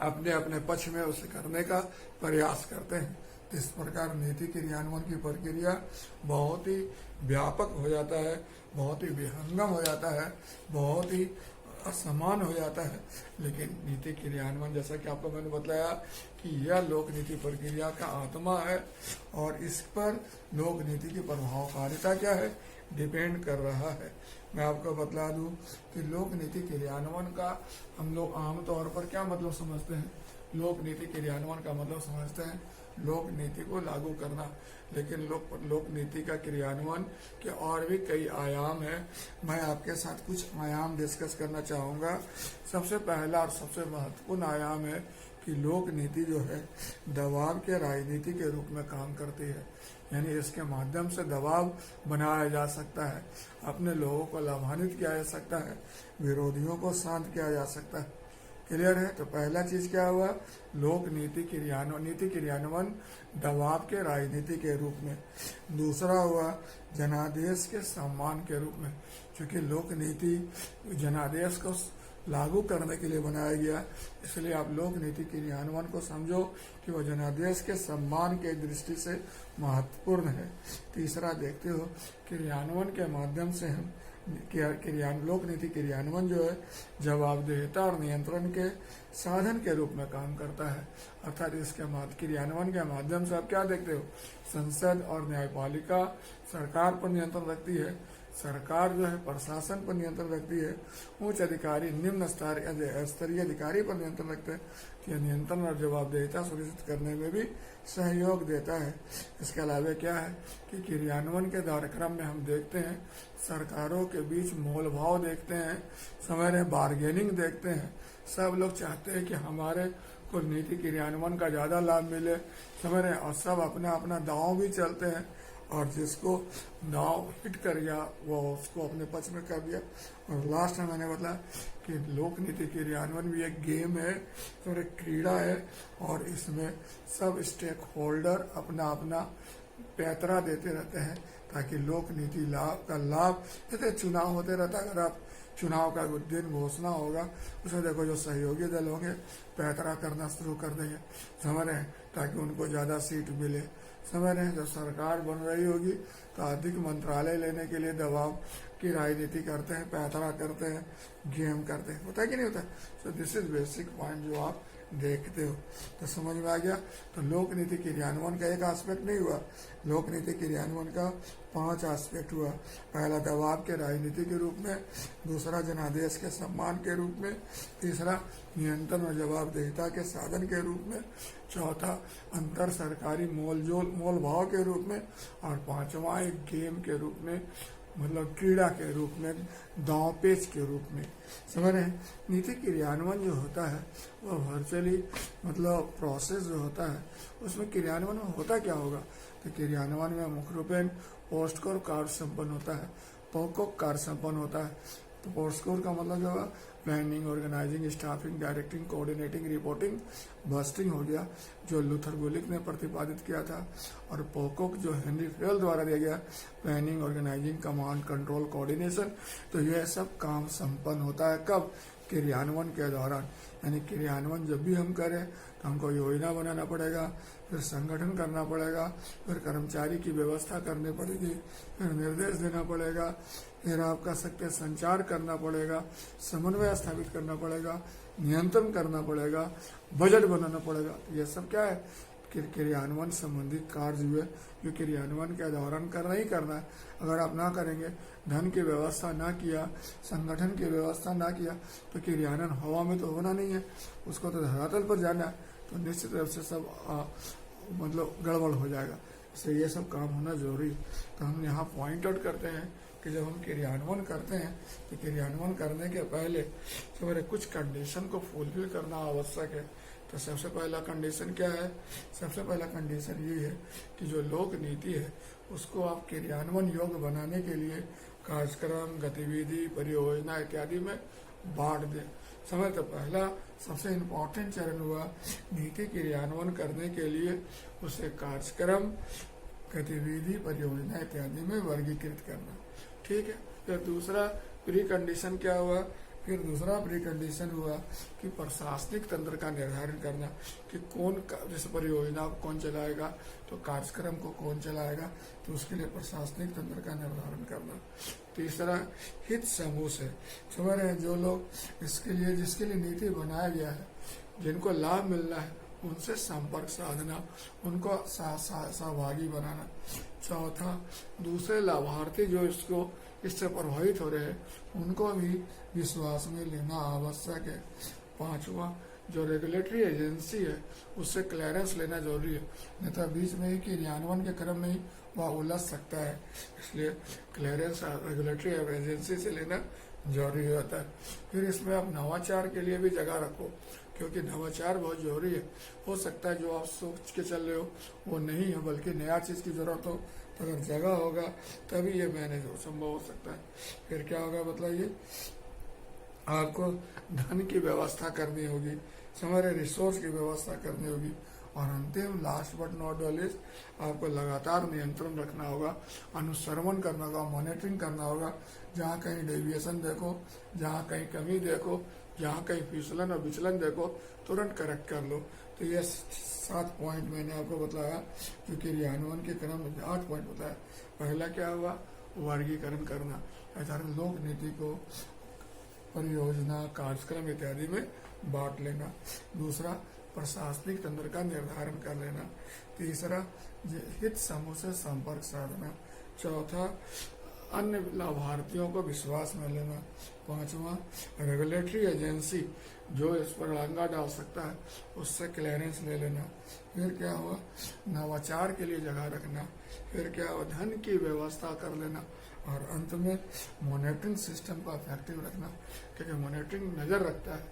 अपने अपने पक्ष में उसे करने का प्रयास करते हैं। इस प्रकार नीति क्रियान्वयन की प्रक्रिया बहुत ही व्यापक हो जाता है, बहुत ही विहंगम हो जाता है, बहुत ही असमान हो जाता है। लेकिन नीति क्रियान्वयन, जैसा कि आपको मैंने बताया कि यह लोक नीति प्रक्रिया का आत्मा है और इस पर लोक नीति की प्रभावकारिता क्या है, डिपेंड कर रहा है। मैं आपको बतला दूं कि लोक नीति क्रियान्वयन का हम लोग आमतौर पर क्या मतलब समझते हैं। लोक नीति क्रियान्वयन का मतलब समझते हैं लोक नीति को लागू करना, लेकिन लोक नीति का क्रियान्वयन के और भी कई आयाम हैं। मैं आपके साथ कुछ आयाम डिस्कस करना चाहूँगा। सबसे पहला और सबसे महत्वपूर्ण आयाम है कि लोक नीति जो है दबाव के राजनीति के रूप में काम करती है, यानी इसके माध्यम से दबाव बनाया जा सकता है, अपने लोगों को लाभान्वित किया जा सकता है, विरोधियों को शांत किया जा सकता है। क्लियर है? तो पहला चीज क्या हुआ, लोक नीति क्रियान्वयन दबाव के राजनीति के रूप में। दूसरा हुआ जनादेश के सम्मान के रूप में, क्योंकि लोक नीति जनादेश को लागू करने के लिए बनाया गया, इसलिए आप लोक नीति क्रियान्वयन को समझो कि वह जनादेश के सम्मान के दृष्टि से महत्वपूर्ण है। तीसरा देखते हो क्रियान्वयन के माध्यम से हम लोक नीति क्रियान्वयन जो है जवाबदेहिता और नियंत्रण के साधन के रूप में काम करता है, अर्थात इसके क्रियान्वयन के माध्यम से आप क्या देखते हो, संसद और न्यायपालिका सरकार पर नियंत्रण रखती है, सरकार जो है प्रशासन पर नियंत्रण रखती है, उच्च अधिकारी निम्न स्तरीय अधिकारी पर नियंत्रण रखते हैं, कि नियंत्रण और जवाबदेहिता सुनिश्चित करने में भी सहयोग देता है। इसके अलावा क्या है कि क्रियान्वयन के कार्यक्रम में हम देखते हैं सरकारों के बीच मोल भाव देखते हैं, समय में बार्गेनिंग देखते हैं, सब लोग चाहते हैं कि हमारे को नीति क्रियान्वयन का ज़्यादा लाभ मिले, समझ रहे हैं, और सब अपना अपना दांव भी चलते हैं, और जिसको दांव हिट कर गया वो उसको अपने पक्ष में कर दिया। और लास्ट में मैंने बताया कि लोक नीति क्रियान्वयन भी एक गेम है और एक क्रीड़ा है, और इसमें सब स्टेक होल्डर अपना अपना पैतरा देते रहते हैं ताकि लोक नीति का लाभ, जैसे चुनाव होते रहता है, अगर आप चुनाव का दिन घोषणा होगा उसमें देखो जो सहयोगी दल होंगे पैतरा करना शुरू कर देंगे, समझ रहे हैं, ताकि उनको ज़्यादा सीट मिले, समझ रहे हैं। जब सरकार बन रही होगी तो अधिक मंत्रालय लेने के लिए दबाव की राजनीति करते हैं, पैतरा करते हैं, गेम करते हैं, होता है कि नहीं होता? So this is basic point जो आप देखते हो। तो समझ में आ गया? तो लोक नीति क्रियान्वयन का एक एस्पेक्ट नहीं हुआ, लोक नीति क्रियान्वयन का 5 एस्पेक्ट हुआ। पहला दबाव के राजनीति के रूप में, दूसरा जनादेश के सम्मान के रूप में, तीसरा नियंत्रण और जवाबदेहिता के साधन के रूप में, चौथा अंतर सरकारी मोल भाव के रूप में, और पांचवा एक गेम के रूप में, मतलब क्रीड़ा के रूप में, दांव पेच के रूप में, समझ रहे हैं। नीति क्रियान्वयन जो होता है वह वर्चुअली मतलब प्रोसेस जो होता है उसमें क्रियान्वयन में होता क्या होगा, तो क्रियान्वयन में मुख्य रूपेण पोस्टकोर कार्य संपन्न होता है, पोकोक कार्य संपन्न होता है। तो पोस्टकोर का मतलब जो है planning, organising, staffing, directing, coordinating, reporting, budgeting हो गया जो लूथर गुलिक ने प्रतिपादित किया था, और पोकोक जो हेनरी फेल द्वारा दिया गया, planning, organising, command, control, coordination. तो यह सब काम संपन्न होता है कब, क्रियान्वयन के दौरान। यानी क्रियान्वयन जब भी हम करें तो हमको योजना बनाना पड़ेगा, फिर संगठन करना पड़ेगा, फिर कर्मचारी की व्यवस्था करनी पड़ेगी, फिर निर्देश देना पड़ेगा, फिर आप कह सकते हैं संचार करना पड़ेगा, समन्वय स्थापित करना पड़ेगा, नियंत्रण करना पड़ेगा, बजट बनाना पड़ेगा। यह सब क्या है, क्रियान्वयन संबंधित कार्य हुए जो क्रियान्वयन के दौरान करना ही करना है। अगर आप ना करेंगे, धन की व्यवस्था ना किया, संगठन की व्यवस्था ना किया, तो क्रियान्वयन हवा में तो होना नहीं है, उसको तो धरातल पर जाना है, तो निश्चित रूप से सब मतलब गड़बड़ हो जाएगा। इसलिए ये सब काम होना जरूरी है। तो हम यहाँ पॉइंट आउट करते हैं कि जब हम क्रियान्वयन करते हैं तो क्रियान्वयन करने के पहले हमारे कुछ कंडीशन को फुलफिल करना आवश्यक है। तो सबसे पहला कंडीशन क्या है, सबसे पहला कंडीशन ये है कि जो लोक नीति है उसको आप क्रियान्वयन योग्य बनाने के लिए कार्यक्रम, गतिविधि, परियोजना इत्यादि में बांट दें। समय तो पहला सबसे इम्पोर्टेंट चरण हुआ नीति क्रियान्वयन करने के लिए उसे कार्यक्रम, गतिविधि, परियोजना इत्यादि में वर्गीकृत करना, ठीक है। फिर दूसरा प्री कंडीशन क्या हुआ, फिर दूसरा प्री कंडीशन हुआ कि प्रशासनिक तंत्र का निर्धारण करना कि कौन, जैसे परियोजना को कौन चलाएगा, तो कार्यक्रम को कौन चलाएगा, तो उसके लिए प्रशासनिक तंत्र का निर्धारण करना। तीसरा हित समूह से, समझ रहे हैं, जो लोग इसके लिए जिसके लिए नीति बनाया गया है, जिनको लाभ मिलना है, उनसे संपर्क साधना, उनको सहभागी बनाना। चौथा दूसरे लाभार्थी जो इससे प्रभावित हो रहे हैं उनको भी विश्वास में लेना आवश्यक है। पांचवा जो रेगुलेटरी एजेंसी है उससे क्लियरेंस लेना जरूरी है, नहीं तो बीच में ही क्रियान्वयन के क्रम में ही वह उलझ सकता है, इसलिए क्लियरेंस रेगुलेटरी एजेंसी से लेना जरूरी होता है। फिर इसमें आप नवाचार के लिए भी जगह रखो, क्योंकि नवाचार बहुत जरूरी है। हो सकता है जो आप सोच के चल रहे हो वो नहीं है, बल्कि नया चीज़ की ज़रूरत हो, तो अगर जगह होगा तभी ये मैनेज हो संभव हो सकता है। फिर क्या होगा बताइए, आपको धन की व्यवस्था करनी होगी, सारे रिसोर्स की व्यवस्था करनी होगी, और अंतिम लास्ट बट नॉट लिस्ट, आपको लगातार नियंत्रण रखना होगा, अनुसरण करना होगा, मॉनिटरिंग करना होगा। जहाँ कहीं डेविएशन देखो, जहाँ कहीं कमी देखो, जहाँ कहीं फिसलन और विचलन देखो, तुरंत करेक्ट कर लो। तो ये 7 पॉइंट मैंने आपको बताया, जो क्रियान्वयन के क्रम में 8 पॉइंट बताया। पहला क्या हुआ, वर्गीकरण करना, अर्थात लोक नीति को परियोजना, कार्यक्रम इत्यादि में बांट लेना। दूसरा, प्रशासनिक तंत्र का निर्धारण कर लेना। तीसरा, हित समूह से संपर्क साधना। चौथा, अन्य लाभार्थियों को विश्वास में लेना। पांचवा, रेगुलेटरी एजेंसी जो इस पर लांगा डाल सकता है उससे क्लियरेंस ले लेना। फिर क्या हुआ, नवाचार के लिए जगह रखना। फिर क्या हुआ, धन की व्यवस्था कर लेना। और अंत में मॉनिटरिंग सिस्टम को इफेक्टिव रखना, क्योंकि मॉनिटरिंग नज़र रखता है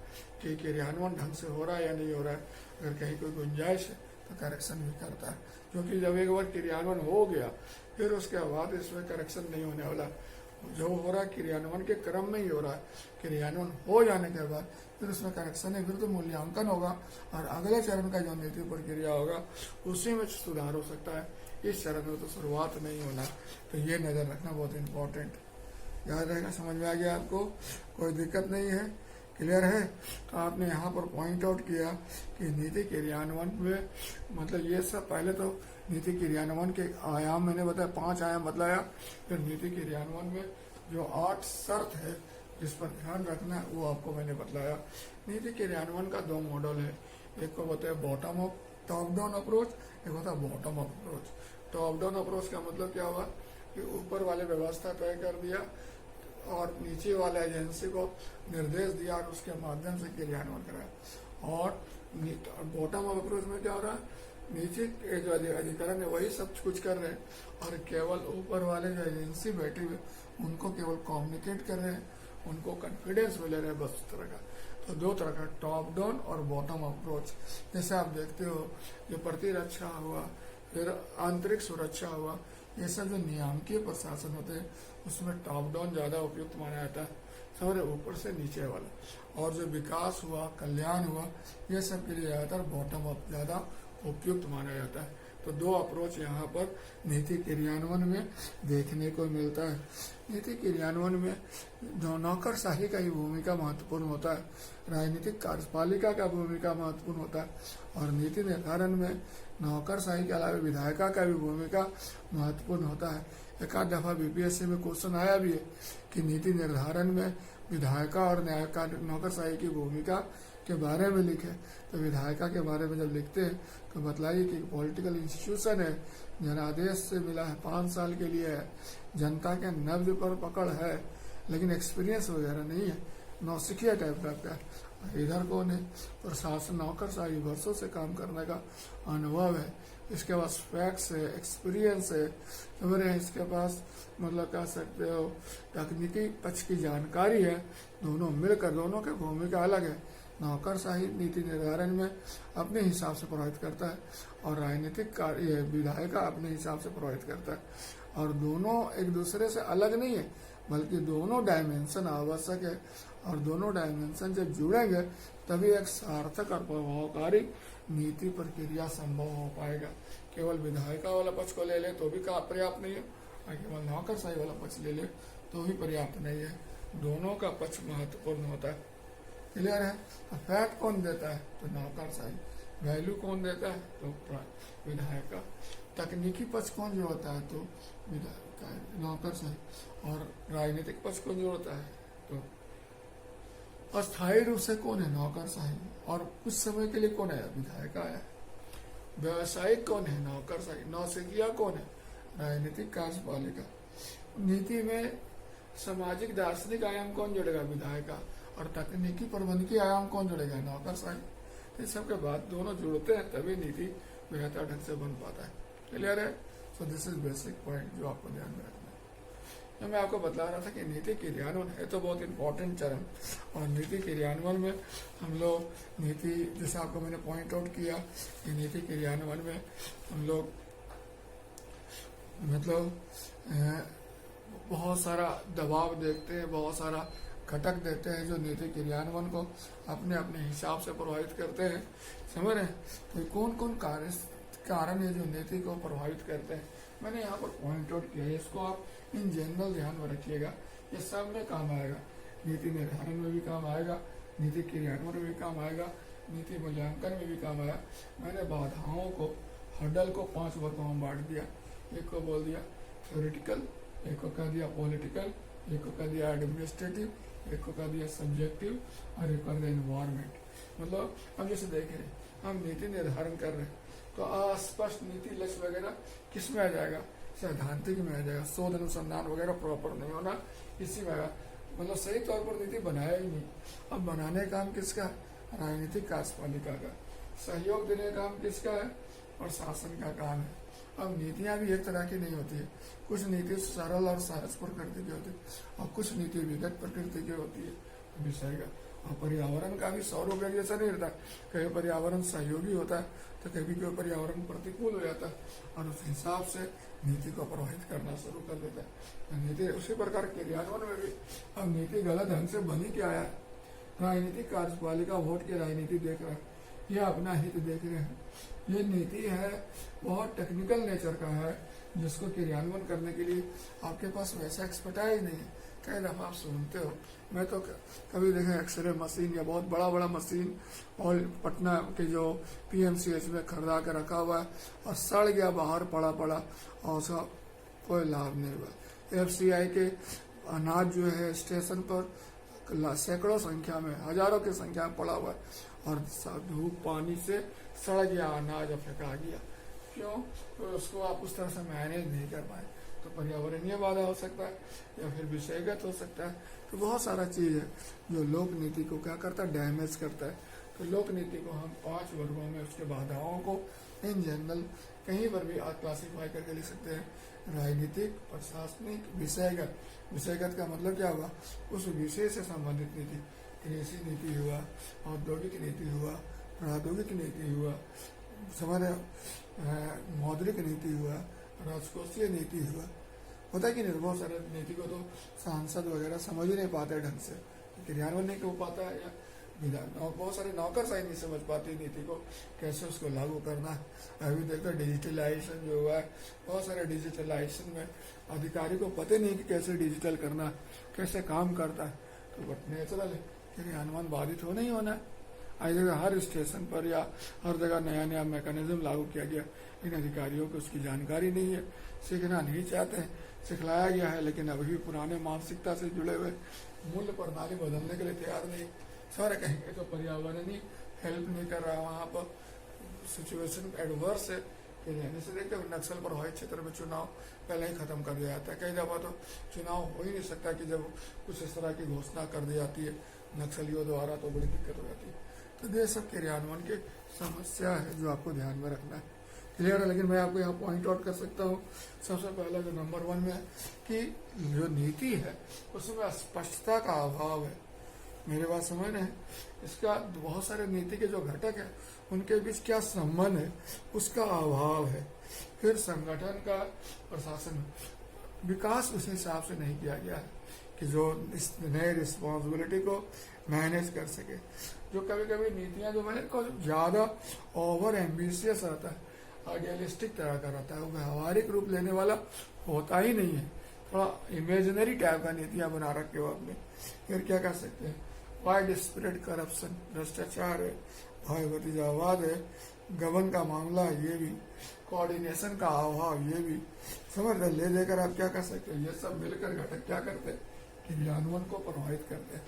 कि क्रियान्वयन ढंग से हो रहा है या नहीं हो रहा है। अगर कहीं कोई गुंजाइश है तो करेक्शन भी करता है, क्योंकि जब एक बार क्रियान्वयन हो गया फिर उसके बाद इसमें करेक्शन नहीं होने वाला। जो हो रहा है क्रियान्वयन के क्रम में ही हो रहा है, क्रियान्वयन हो जाने के बाद फिर उसमें करेक्शन है, फिर तो मूल्यांकन होगा और अगले चरण का जो नीति प्रक्रिया होगा उसी में सुधार हो सकता है। इस चरण में तो शुरुआत नहीं होना, तो ये नज़र रखना बहुत इम्पोर्टेंट। याद रहेगा, समझ में आ गया आपको, कोई दिक्कत नहीं है, क्लियर है। तो आपने यहाँ पर पॉइंट आउट किया कि नीति क्रियान्वयन में मतलब ये सब, पहले तो नीति क्रियान्वयन के आयाम मैंने बताया, 5 आयाम बतलाया। फिर नीति क्रियान्वयन में जो 8 शर्त है जिस पर ध्यान रखना है वो आपको मैंने बतलाया। नीति क्रियान्वयन का 2 मॉडल है, एक को बताया bottom up top down approach, एक होता है bottom up approach. Top down approach का मतलब क्या हुआ कि ऊपर वाले व्यवस्था तय कर दिया और नीचे वाले एजेंसी को निर्देश दिया और उसके माध्यम से क्रियान्वयन कराया। और बॉटम अप अप्रोच में क्या हो रहा है, नीचे के जो अधिकरण है वही सब कुछ कर रहे हैं और केवल ऊपर वाले जो एजेंसी बैठी हुए उनको केवल कम्युनिकेट कर रहे हैं, उनको कॉन्फिडेंस में ले रहे हैं, बस उस तरह का। तो 2 तरह का, टॉप डाउन और बॉटम अप्रोच। जैसे आप देखते हो ये प्रतिरक्षा हुआ, फिर आंतरिक सुरक्षा हुआ, ये सब जो नियामकीय प्रशासन होते हैं उसमें टॉप डाउन ज़्यादा उपयुक्त माना जाता है, समझे, ऊपर से नीचे वाला। और जो विकास हुआ, कल्याण हुआ, ये सब के लिए ज़्यादातर बॉटम अप ज़्यादा उपयुक्त माना जाता है। तो 2 अप्रोच यहाँ पर नीति क्रियान्वयन में देखने को मिलता है। नीति क्रियान्वयन में नौकरशाही का ही भूमिका महत्वपूर्ण होता है, राजनीतिक कार्यपालिका का भूमिका महत्वपूर्ण होता है, और नीति निर्धारण में नौकरशाही के अलावा विधायिका का भी भूमिका महत्वपूर्ण होता है। एक आध दफा बीपीएससी में क्वेश्चन आया भी है कि नीति निर्धारण में विधायिका और न्यायिका नौकरशाही की भूमिका के बारे में लिखे। तो विधायिका के बारे में जब लिखते हैं तो बतलाइए कि पॉलिटिकल इंस्टीट्यूशन है, जनादेश से मिला है, 5 साल के लिए है, जनता के नब्ज पर पकड़ है, लेकिन एक्सपीरियंस वगैरह नहीं है, नौसिखिया टाइप का है। इधर कौन है, प्रशासन नौकरशाही, वर्षों से काम करने का अनुभव है, इसके पास फैक्ट्स है, एक्सपीरियंस है, समझ रहे हैं, इसके पास मतलब कह सकते हो तकनीकी पक्ष की जानकारी है। दोनों मिलकर, दोनों की भूमिका अलग है। नौकरशाही नीति निर्धारण में अपने हिसाब से प्रभावित करता है और राजनीतिक कार्य विधायिका अपने हिसाब से प्रभावित करता है, और दोनों एक दूसरे से अलग नहीं है, बल्कि दोनों डायमेंशन आवश्यक है। और दोनों डायमेंशन जब जुड़ेंगे तभी एक सार्थक और प्रभावकारी नीति प्रक्रिया संभव हो पाएगा। केवल विधायिका वाला पक्ष को ले ले तो भी पर्याप्त नहीं है, और केवल नौकरशाही वाला पक्ष ले ले तो भी पर्याप्त नहीं है। दोनों का पक्ष महत्वपूर्ण होता है, क्लियर है। तो फैक्ट कौन देता है, तो नौकरशाही। वैल्यू कौन देता है, तो विधायिका। तकनीकी पक्ष कौन जो होता है, तो नौकरशाही। और राजनीतिक पक्ष कौन जो होता है, तो अस्थायी रूप से कौन है, नौकरशाही। और कुछ समय के लिए कौन है, विधायिका है। व्यवसायिक कौन है, नौकरशाही। नौसिखिया कौन है, राजनीतिक कार्यपालिका। नीति में सामाजिक दार्शनिक आयाम कौन जोड़ेगा, विधायिका। और तकनीकी प्रबंधकीय आयाम कौन जोड़ेगा, नौकरशाही। तो इस सबके बाद दोनों जुड़ते हैं तभी नीति बेहतर ढंग से बन पाता है, क्लियर है। So this is basic point जो आपको ध्यान में रखना है। जो मैं आपको बता रहा था कि नीति क्रियान्वयन है तो बहुत इंपॉर्टेंट चरण, और नीति क्रियान्वयन में हम लोग नीति, जैसे आपको मैंने पॉइंट आउट किया कि नीति क्रियान्वयन में हम लोग मतलब बहुत सारा दबाव देखते हैं, बहुत सारा घटक देते हैं जो नीति क्रियान्वयन को अपने अपने हिसाब से प्रभावित करते हैं। समझ रहे हैं? तो कौन कौन कारण है जो नीति को प्रभावित करते हैं, मैंने यहाँ पर पॉइंट आउट किया है। इसको आप इन जनरल ध्यान में रखिएगा, ये सब में काम आएगा। नीति निर्धारण में भी काम आएगा, नीति क्रियान्वयन में भी काम आएगा, नीति मूल्यांकन में भी काम आएगा। मैंने बाधाओं को, हर्डल को 5 वर्गों में बांट दिया। एक को बोल दिया थ्योरेटिकल, एक को कह दिया पॉलिटिकल, एक को कह दिया एडमिनिस्ट्रेटिव, एक को कह दिया सब्जेक्टिव, और एक कर दिया इन्वायरमेंट। मतलब हम जैसे देख रहे हैं, हम नीति निर्धारण कर रहे हैं तो अस्पष्ट नीति लक्ष्य वगैरह किस में आ जाएगा, सैद्धांतिक में आ जाएगा। शोध अनुसंधान वगैरह प्रॉपर नहीं होना इसी में आएगा, मतलब सही तौर पर नीति बनाया ही नहीं। अब बनाने का काम किसका, राजनीतिक कार्यपालिका का। सहयोग देने का काम किसका है, और शासन का काम है। अब नीतियां भी एक तरह की नहीं होती है, कुछ नीति सरल और सहज प्रकृति की होती है, और कुछ नीति विगत प्रकृति की होती है विषय का। और पर्यावरण का भी स्वरूप एक जैसा नहीं रहता, कभी पर्यावरण सहयोगी होता है तो कभी कोई पर्यावरण प्रतिकूल हो जाता है, और उस हिसाब से नीति को प्रभावित करना शुरू कर देता है नीति। उसी प्रकार क्रियान्वयन में भी अब नीति गलत ढंग से बनी क्या है, राजनीतिक कार्यपालिका वोट की राजनीति देख रहा है, यह अपना हित देख रहे हैं। ये नीति है बहुत टेक्निकल नेचर का है, जिसको क्रियान्वयन करने के लिए आपके पास वैसा एक्सपर्टाइज नहीं है। कई दफा आप सुनते हो, मैं तो कभी देखे एक्सरे मशीन या बहुत बड़ा बड़ा मशीन और पटना के जो PMCH में खरीदा के रखा हुआ है और सड़ गया, बाहर पड़ा और उसका कोई लाभ नहीं हुआ। FCI के अनाज जो है स्टेशन पर सैकड़ों संख्या में, हजारों की संख्या में पड़ा हुआ है, और धूप पानी से सड़ गया अनाज और फेंका गया। क्यों? तो उसको आप उस तरह से मैनेज नहीं कर पाए, तो पर्यावरणीय बाधा हो सकता है या फिर विषयगत हो सकता है। तो बहुत सारा चीज है जो लोक नीति को क्या करता है, डैमेज करता है। तो लोक नीति को हम 5 वर्गों में उसके बाधाओं को इन जनरल कहीं पर भी क्लासीफाई करके लिख सकते हैं। राजनीतिक, प्रशासनिक, विषयगत। विषयगत का मतलब क्या हुआ, उस विषय से संबंधित नीति, कृषि नीति हुआ, औद्योगिक नीति हुआ, प्रौद्योगिक नीति हुआ, हमारे मौद्रिक नीति हुआ, राजकोषीय नीति हुआ। होता है कि नहीं, बहुत सारे नीति को तो सांसद वगैरह समझ ही नहीं पाते ढंग से, क्रियान्वयन नहीं हो पाता है, या विधान बहुत सारे नौकरशाही नहीं समझ पाती नीति को कैसे उसको लागू करना है। अभी देखो डिजिटलाइजेशन जो हुआ है, बहुत सारे डिजिटलाइजेशन में अधिकारी को पता नहीं कि कैसे डिजिटल करना, कैसे काम करता है। तो बट नेचुरल है, क्रियान्वयन बाधित हो नहीं होना है। आज जगह हर स्टेशन पर या हर जगह नया नया मैकेनिज्म लागू किया गया, इन अधिकारियों को उसकी जानकारी नहीं है, सीखना नहीं चाहते हैं, सिखलाया गया है लेकिन अभी भी पुराने मानसिकता से जुड़े हुए, मूल्य प्रणाली बदलने के लिए तैयार नहीं। सारे कहेंगे तो पर्यावरण ही हेल्प नहीं कर रहा, वहाँ पर सिचुएशन एडवर्स है। रहने से देखते नक्सल प्रभावित क्षेत्र में चुनाव पहले ही खत्म कर दिया जाता है। कई दफा तो चुनाव हो ही नहीं सकता कि जब कुछ इस तरह की घोषणा कर दी जाती है नक्सलियों द्वारा, तो बड़ी दिक्कत हो जाती है। तो ये सब क्रियान्वयन की समस्या है जो आपको ध्यान में रखना है। क्लियर है? लेकिन मैं आपको यहाँ पॉइंट आउट कर सकता हूँ। सबसे पहला जो नंबर 1 में है कि जो नीति है उसमें स्पष्टता का अभाव है। मेरे बात समझ रहे हैं? इसका बहुत सारे नीति के जो घटक है उनके बीच क्या संबंध है उसका अभाव है। फिर संगठन का प्रशासन विकास उस हिसाब से नहीं किया गया है कि जो इस नए रिस्पॉन्सिबिलिटी को मैनेज कर सके। जो कभी कभी नीतियां जो मैंने को ज्यादा ओवर एम्बिशियस रहता है, आइडियलिस्टिक तरह का रहता है, वो व्यवहारिक रूप लेने वाला होता ही नहीं है, थोड़ा इमेजिनरी टाइप का नीतियां बना रखे हो आपने। फिर क्या कर सकते हैं, वाइड स्प्रेड करप्शन, भ्रष्टाचार है, भाई भतीजावाद है, गबन का मामला है, ये भी कोऑर्डिनेशन का अभाव, ये भी समझ रहे। ले देकर आप क्या कर सकते हैं, ये सब मिलकर घटक क्या करते हैं, क्रियान्वयन को प्रभावित करते हैं।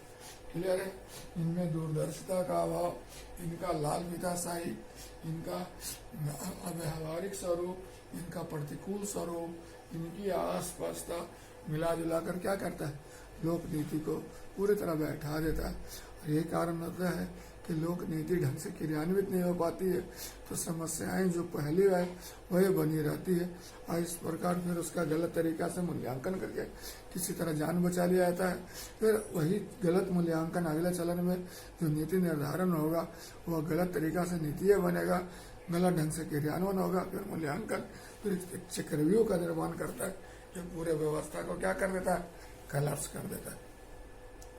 क्लियर है? इनमें दूरदर्शिता का अभाव, इनका लाल फीताशाही, इनका अव्यावहारिक स्वरूप, इनका प्रतिकूल स्वरूप, इनकी अस्पष्टता मिला जुला कर क्या करता है, लोक नीति को पूरी तरह बैठा देता है। और ये कारण होता है कि लोक नीति ढंग से क्रियान्वित नहीं हो पाती है तो समस्याएं जो पहली है वही बनी रहती है, और इस प्रकार फिर उसका गलत तरीका से मूल्यांकन करके किसी तरह जान बचा लिया जाता है। फिर वही गलत मूल्यांकन अगले चलन में जो नीति निर्धारण होगा वह गलत तरीका से नीति बनेगा, गलत ढंग से क्रियान्वयन होगा, फिर मूल्यांकन फिर एक चक्रव्यूह का निर्माण करता है जो पूरे व्यवस्था को क्या कर देता है, कलर्स कर देता है।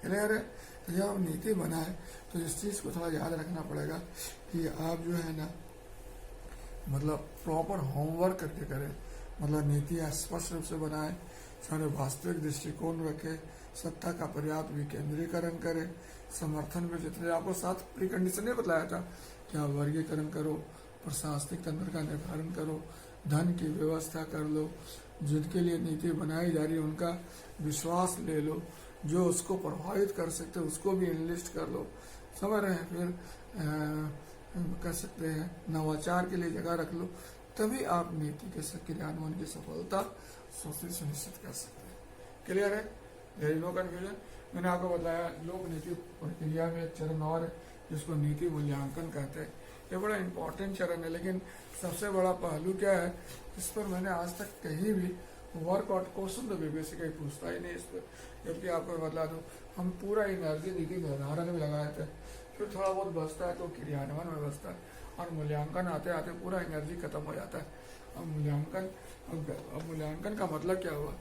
क्लियर है? तो जब नीति बना है तो इस चीज को थोड़ा याद रखना पड़ेगा कि आप जो है ना मतलब प्रॉपर होमवर्क करके करें, मतलब नीतियाँ स्पष्ट रूप से बनाए, सारे वास्तविक दृष्टिकोण रखे, सत्ता का पर्याप्त विकेंद्रीकरण करे, समर्थन में जितने आपको 7 प्रीकंडीशन ने बताया था कि आप वर्गीकरण करो, प्रशासनिक तंत्र का निर्धारण करो, धन की व्यवस्था कर लो, जिनके लिए नीति बनाई जा रही है उनका विश्वास ले लो, जो उसको प्रभावित कर सकते उसको भी एनलिस्ट कर लो, समझ रहे हैं। फिर कह सकते हैं नवाचार के लिए जगह रख लो, तभी आप नीति के क्रियान्वयन की सफलता सुनिश्चित कर सकते हैं। क्लियर है? There is no confusion. मैंने आपको बताया लोक नीति प्रक्रिया में एक चरण और है जिसको नीति मूल्यांकन कहते हैं। ये बड़ा इंपॉर्टेंट चरण है, लेकिन सबसे बड़ा पहलू क्या है, इस पर मैंने आज तक कहीं भी वर्कआउट क्वेश्चन तो बीबीएससी का पूछता ही नहीं इस पर। जबकि आपको बता दूं हम पूरा एनर्जी नीति निर्धारण में लगाए थे, फिर थोड़ा बहुत बचता है तो क्रियान्वयन में बचता है, और मूल्यांकन आते आते पूरा एनर्जी खत्म हो जाता है। अब मूल्यांकन का मतलब क्या हुआ,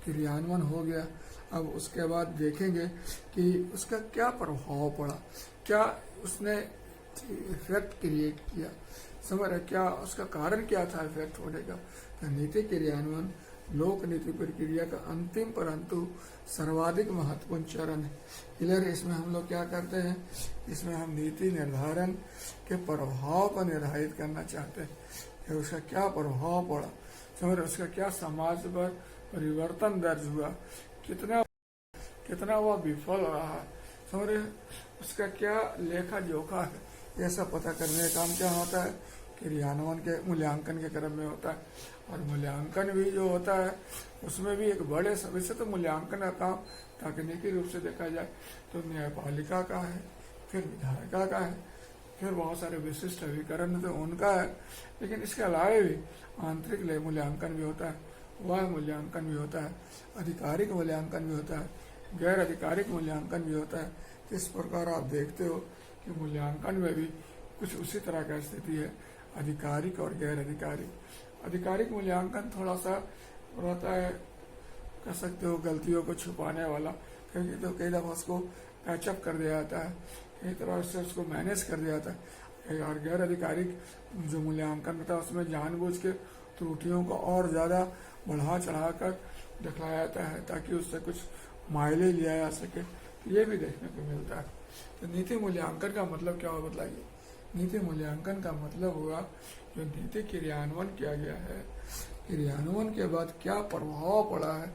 क्रियान्वयन हो गया, अब उसके बाद देखेंगे कि उसका क्या प्रभाव पड़ा, क्या उसने इफेक्ट क्रिएट किया, समझ रहे, क्या उसका कारण क्या था इफेक्ट होने का। तो नीति क्रियान्वयन लोक नीति प्रक्रिया का अंतिम परंतु सर्वाधिक महत्वपूर्ण चरण है। क्लियर? इसमें हम लोग क्या करते हैं, इसमें हम नीति निर्धारण के प्रभाव को निर्धारित करना चाहते हैं कि उसका क्या प्रभाव पड़ा, समझ रहे, उसका क्या समाज पर परिवर्तन दर्ज हुआ, कितना वह विफल रहा, समझ रहे, उसका क्या लेखा जोखा है, यह सब पता करने का काम क्या होता है, क्रियान्वयन के मूल्यांकन के क्रम में होता है। और मूल्यांकन भी जो होता है उसमें भी एक बड़े सभी से तो मूल्यांकन का काम तकनीकी रूप से देखा जाए तो न्यायपालिका का है, फिर विधायिका का है, फिर बहुत सारे विशिष्ट अभिकरण तो उनका है, लेकिन इसके अलावा भी आंतरिक मूल्यांकन भी होता है, वह मूल्यांकन भी होता है, आधिकारिक मूल्यांकन भी होता है, गैर आधिकारिक मूल्यांकन भी होता है। इस प्रकार आप देखते हो कि मूल्यांकन में भी कुछ उसी तरह का स्थिति है, आधिकारिक और गैर आधिकारिक। आधिकारिक मूल्यांकन थोड़ा सा रहता है, कह सकते हो गलतियों को छुपाने वाला, क्योंकि तो कई दफा उसको पैचअप कर दिया जाता है, कई तरह से उसको मैनेज कर दिया जाता है। और गैर आधिकारिक जो मूल्यांकन होता है उसमें जानबूझ के त्रुटियों को और ज्यादा बढ़ा चढ़ाकर दिखाया जाता है ताकि उससे कुछ माइले लिया जा सके, ये भी देखने को मिलता है। तो नीति मूल्यांकन का मतलब क्या हुआ बताइए। नीति मूल्यांकन का मतलब हुआ जो नीति क्रियान्वयन किया गया है, क्रियान्वयन के बाद क्या प्रभाव पड़ा है,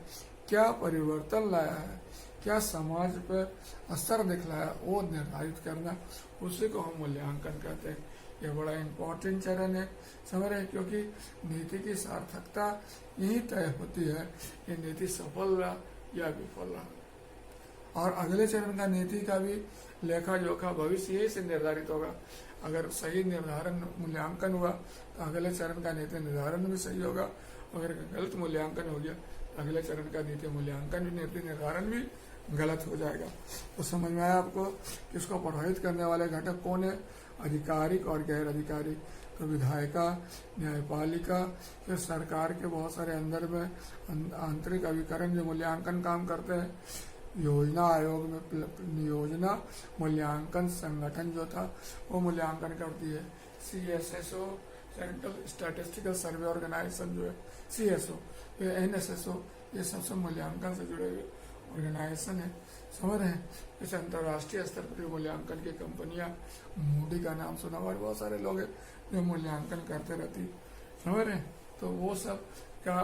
क्या परिवर्तन लाया है, क्या समाज पर असर दिखलाया, वो निर्धारित करना, उसी को हम मूल्यांकन कहते हैं। ये बड़ा इम्पोर्टेंट चरण है, समझ रहे हैं, क्योंकि नीति की सार्थकता यही तय होती है कि नीति सफल रहा या विफल रहा। और अगले चरण का नीति का भी लेखा जोखा भविष्य यही से निर्धारित होगा। अगर सही निर्धारण मूल्यांकन हुआ तो अगले चरण का नीति निर्धारण भी सही होगा, अगर गलत मूल्यांकन हो गया तो अगले चरण का नीति मूल्यांकन भी नीति निर्धारण भी गलत हो जाएगा। तो समझ में आया आपको कि इसको प्रभावित करने वाले घटक कौन है, आधिकारिक और गैर आधिकारिक। तो विधायिका, न्यायपालिका, फिर सरकार के बहुत सारे अंदर में आंतरिक अभिकरण जो मूल्यांकन काम करते हैं, योजना आयोग में योजना मूल्यांकन संगठन जो था वो मूल्यांकन करती है, CSSO सेंट्रल स्टैटिस्टिकल सर्वे ऑर्गेनाइजेशन जो है CSO, ये NSSO, ये सबसे मूल्यांकन से जुड़े हुए ऑर्गेनाइजेशन है, समझ रहे हैं। जैसे अंतर्राष्ट्रीय स्तर पर मूल्यांकन की कंपनियां, मूडी का नाम सुना हुआ, बहुत सारे लोग हैं जो मूल्यांकन करते रहती, समझ रहे हैं। तो वो सब का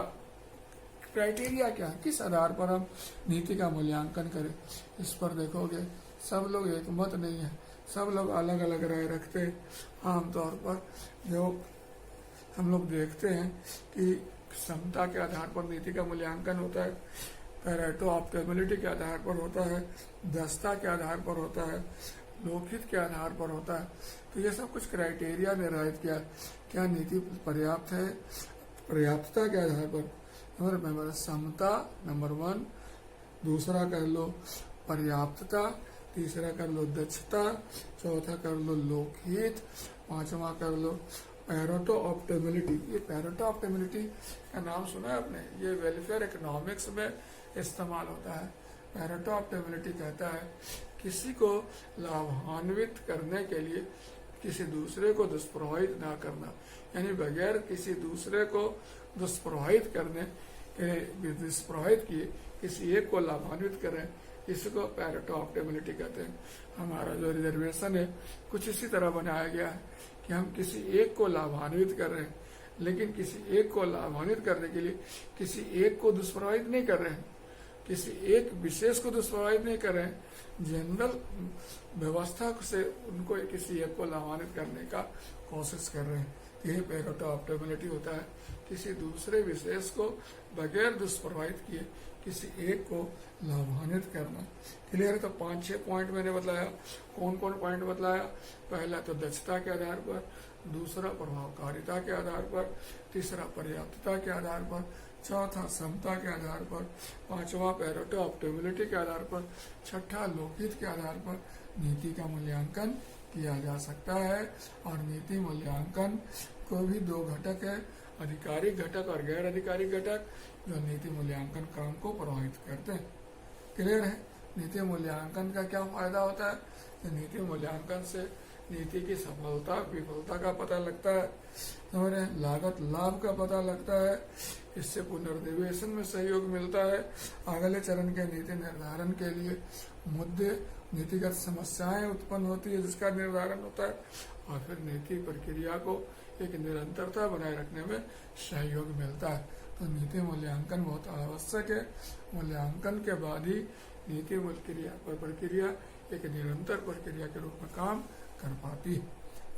क्राइटेरिया क्या है, किस आधार पर हम नीति का मूल्यांकन करें, इस पर देखोगे सब लोग एक मत नहीं है, सब लोग अलग अलग राय रखते हैं। आमतौर पर जो हम लोग देखते हैं कि क्षमता के आधार पर नीति का मूल्यांकन होता है, पैरेटो ऑप्टिमलिटी के आधार पर होता है, दक्षता के आधार पर होता है, लोकहित के आधार पर होता है। तो ये सब कुछ क्राइटेरिया निर्धारित किया, क्या नीति पर्याप्त है, पर्याप्तता के आधार पर। नंबर समता नंबर 1, दूसरा कर लो पर्याप्तता, तीसरा कर लो दक्षता, चौथा कर लो लोकहित, पांचवा कर लो पैरेटो ऑप्टिमलिटी। ये पैरेटो ऑप्टिमलिटी का नाम सुना है आपने, ये वेलफेयर इकोनॉमिक्स में इस्तेमाल होता है। पैरेटो ऑप्टिमलिटी कहता है किसी को लाभान्वित करने के लिए किसी दूसरे को दुष्प्रभावित ना करना, यानी बगैर किसी दूसरे को दुष्प्रभावित किए किसी एक को लाभान्वित करें, इसको पैरेटो ऑप्टिमलिटी कहते हैं। हमारा जो रिजर्वेशन है कुछ इसी तरह बनाया गया है कि हम किसी एक को लाभान्वित कर रहे हैं, लेकिन किसी एक को लाभान्वित करने के लिए किसी एक को दुष्प्रभावित नहीं कर रहे हैं, किसी एक विशेष को दुष्प्रभावित नहीं कर रहे हैं, जनरल व्यवस्था से उनको किसी एक को लाभान्वित करने का कोशिश कर रहे हैं। यही पैरेटो ऑप्टिमलिटी होता है, किसी दूसरे विशेष को बगैर दुष्प्रभावित किए किसी एक को लाभान्वित करना। क्लियर है? तो 5-6 पॉइंट मैंने बताया। कौन कौन पॉइंट बताया? पहला तो दक्षता के आधार पर, दूसरा प्रभावकारिता के आधार पर, तीसरा पर्याप्तता के आधार पर, चौथा समता के आधार पर, पांचवा पैरेटो ऑप्टिमलिटी के आधार पर, छठा लोकहित के आधार पर नीति का मूल्यांकन किया जा सकता है। और नीति मूल्यांकन को भी 2 घटक है, आधिकारिक घटक और गैर आधिकारिक घटक, जो नीति मूल्यांकन काम को प्रभावित करते हैं। क्लियर है? नीति मूल्यांकन का क्या फायदा होता है? तो नीति मूल्यांकन से नीति की सफलता विफलता का पता लगता है, हमारे लागत लाभ का पता लगता है, इससे पुनर्निवेशन में सहयोग मिलता है, अगले चरण के नीति निर्धारण के लिए मुद्दे नीतिगत समस्याएं उत्पन्न होती है जिसका निर्धारण होता है, और फिर नीति प्रक्रिया को एक निरंतरता बनाए रखने में सहयोग मिलता है। तो नीति मूल्यांकन बहुत आवश्यक है। मूल्यांकन के बाद ही नीति प्रक्रिया एक निरंतर प्रक्रिया के रूप में काम कर पाती है।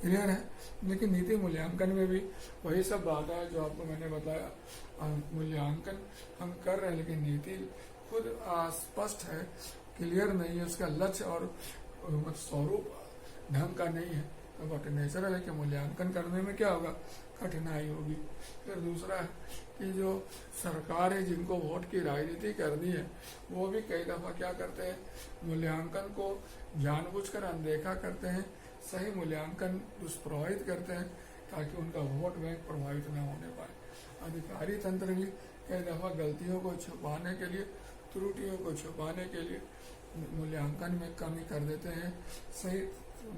क्लियर है? लेकिन नीति मूल्यांकन में भी वही सब बात है जो आपको मैंने बताया। मूल्यांकन हम कर रहे हैं लेकिन नीति खुद अस्पष्ट है, क्लियर नहीं है, उसका लक्ष्य और स्वरूप ढंग का नहीं है, तो बट नेचुरल है कि मूल्यांकन करने में क्या होगा, कठिनाई होगी। फिर दूसरा है कि जो सरकार है जिनको वोट की राजनीति करनी है, वो भी कई दफा क्या करते हैं, मूल्यांकन को जानबूझकर अनदेखा करते हैं, सही मूल्यांकन दुष्प्रभावित करते हैं ताकि उनका वोट बैंक प्रभावित न होने पाए। अधिकारी तंत्र भी कई दफा गलतियों को छुपाने के लिए, त्रुटियों को छुपाने के लिए मूल्यांकन में कमी कर देते हैं, सही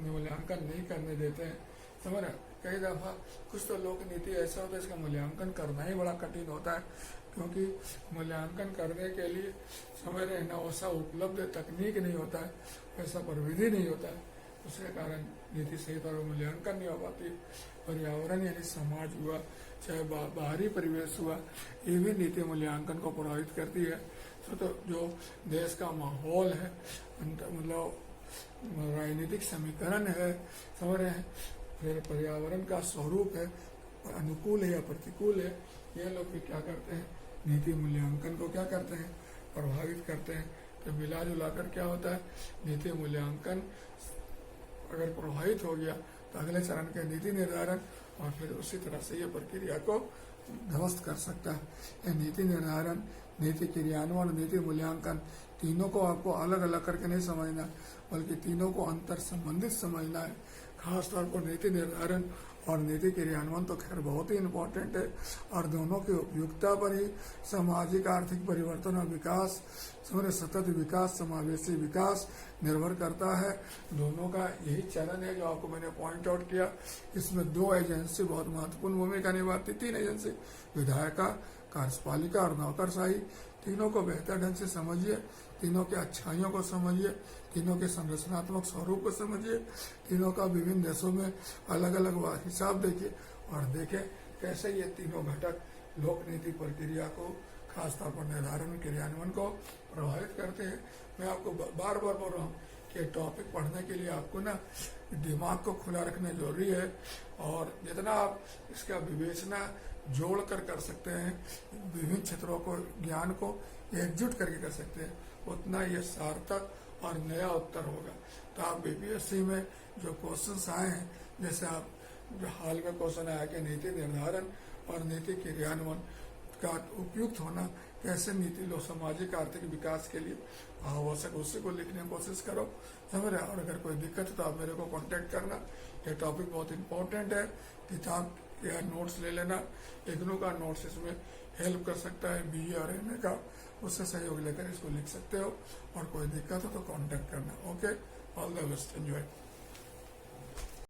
मूल्यांकन नहीं करने देते हैं। समझ रहे? कई दफा कुछ तो लोक नीति ऐसा होता है इसका मूल्यांकन करना ही बड़ा कठिन होता है, क्योंकि मूल्यांकन करने के लिए समझ रहे ना वैसा उपलब्ध तकनीक नहीं होता है, वैसा प्रविधि नहीं होता है, उसके कारण नीति सही तरह मूल्यांकन नहीं हो पाती। पर्यावरण यानी समाज हुआ, चाहे बाहरी परिवेश हुआ, ये भी नीति मूल्यांकन को प्रभावित करती है। तो जो देश का माहौल है, मतलब राजनीतिक समीकरण है, समझ रहे हैं, फिर पर्यावरण का स्वरूप है, अनुकूल है या प्रतिकूल है, ये लोग भी क्या करते हैं, नीति मूल्यांकन को क्या करते हैं, प्रभावित करते हैं। तो मिला जुला कर क्या होता है, नीति मूल्यांकन अगर प्रभावित हो गया तो अगले चरण के नीति निर्धारण और फिर उसी तरह से ये प्रक्रिया को ध्वस्त कर सकता है। यह नीति निर्धारण, नीति क्रियान्वयन, नीति मूल्यांकन, तीनों को आपको अलग अलग करके नहीं समझना, बल्कि तीनों को अंतर संबंधित समझना है। खासतौर पर नीति निर्धारण और नीति क्रियान्वयन तो खैर बहुत ही इम्पोर्टेंट है, और दोनों की उपयुक्तता पर ही सामाजिक आर्थिक परिवर्तन और विकास, समझे, सतत विकास, समावेशी विकास निर्भर करता है। दोनों का यही चरण है जो आपको मैंने पॉइंट आउट किया। इसमें 2 एजेंसी बहुत महत्वपूर्ण भूमिका निभाती, 3 एजेंसी, विधायिका, कार्यपालिका और नौकरशाही। तीनों को बेहतर ढंग से समझिए, तीनों के अच्छाइयों को समझिए, तीनों के संरचनात्मक स्वरूप को समझिए, तीनों का विभिन्न देशों में अलग अलग हिसाब देखिए, और देखें कैसे ये तीनों घटक लोक नीति प्रक्रिया को, खासतौर पर निर्धारण क्रियान्वयन को प्रभावित करते हैं। मैं आपको बार बार बोल रहा हूँ कि टॉपिक पढ़ने के लिए आपको ना दिमाग को खुला रखना जरूरी है, और जितना आप इसका विवेचना जोड़ कर सकते हैं, विभिन्न क्षेत्रों को, ज्ञान को एकजुट करके कर सकते हैं, उतना ये सार्थक और नया उत्तर होगा। तो आप बीपीएससी में जो क्वेश्चंस आए हैं, जैसे आप जो हाल में क्वेश्चन आया कि नीति निर्धारण और नीति क्रियान्वयन का उपयुक्त होना कैसे नीति लो सामाजिक आर्थिक विकास के लिए आवश्यक, उसी को लिखने की कोशिश करो, समझ रहे। और अगर कोई दिक्कत है तो आप मेरे को कांटेक्ट करना। ये टॉपिक बहुत इंपॉर्टेंट है, किताब या नोट्स ले लेना। इग्नू का नोट्स इसमें हेल्प कर सकता है, बीए और एमए का, उससे सहयोग लेकर इसको लिख सकते हो। और कोई दिक्कत हो तो कांटेक्ट करना। Okay, all the best, enjoy.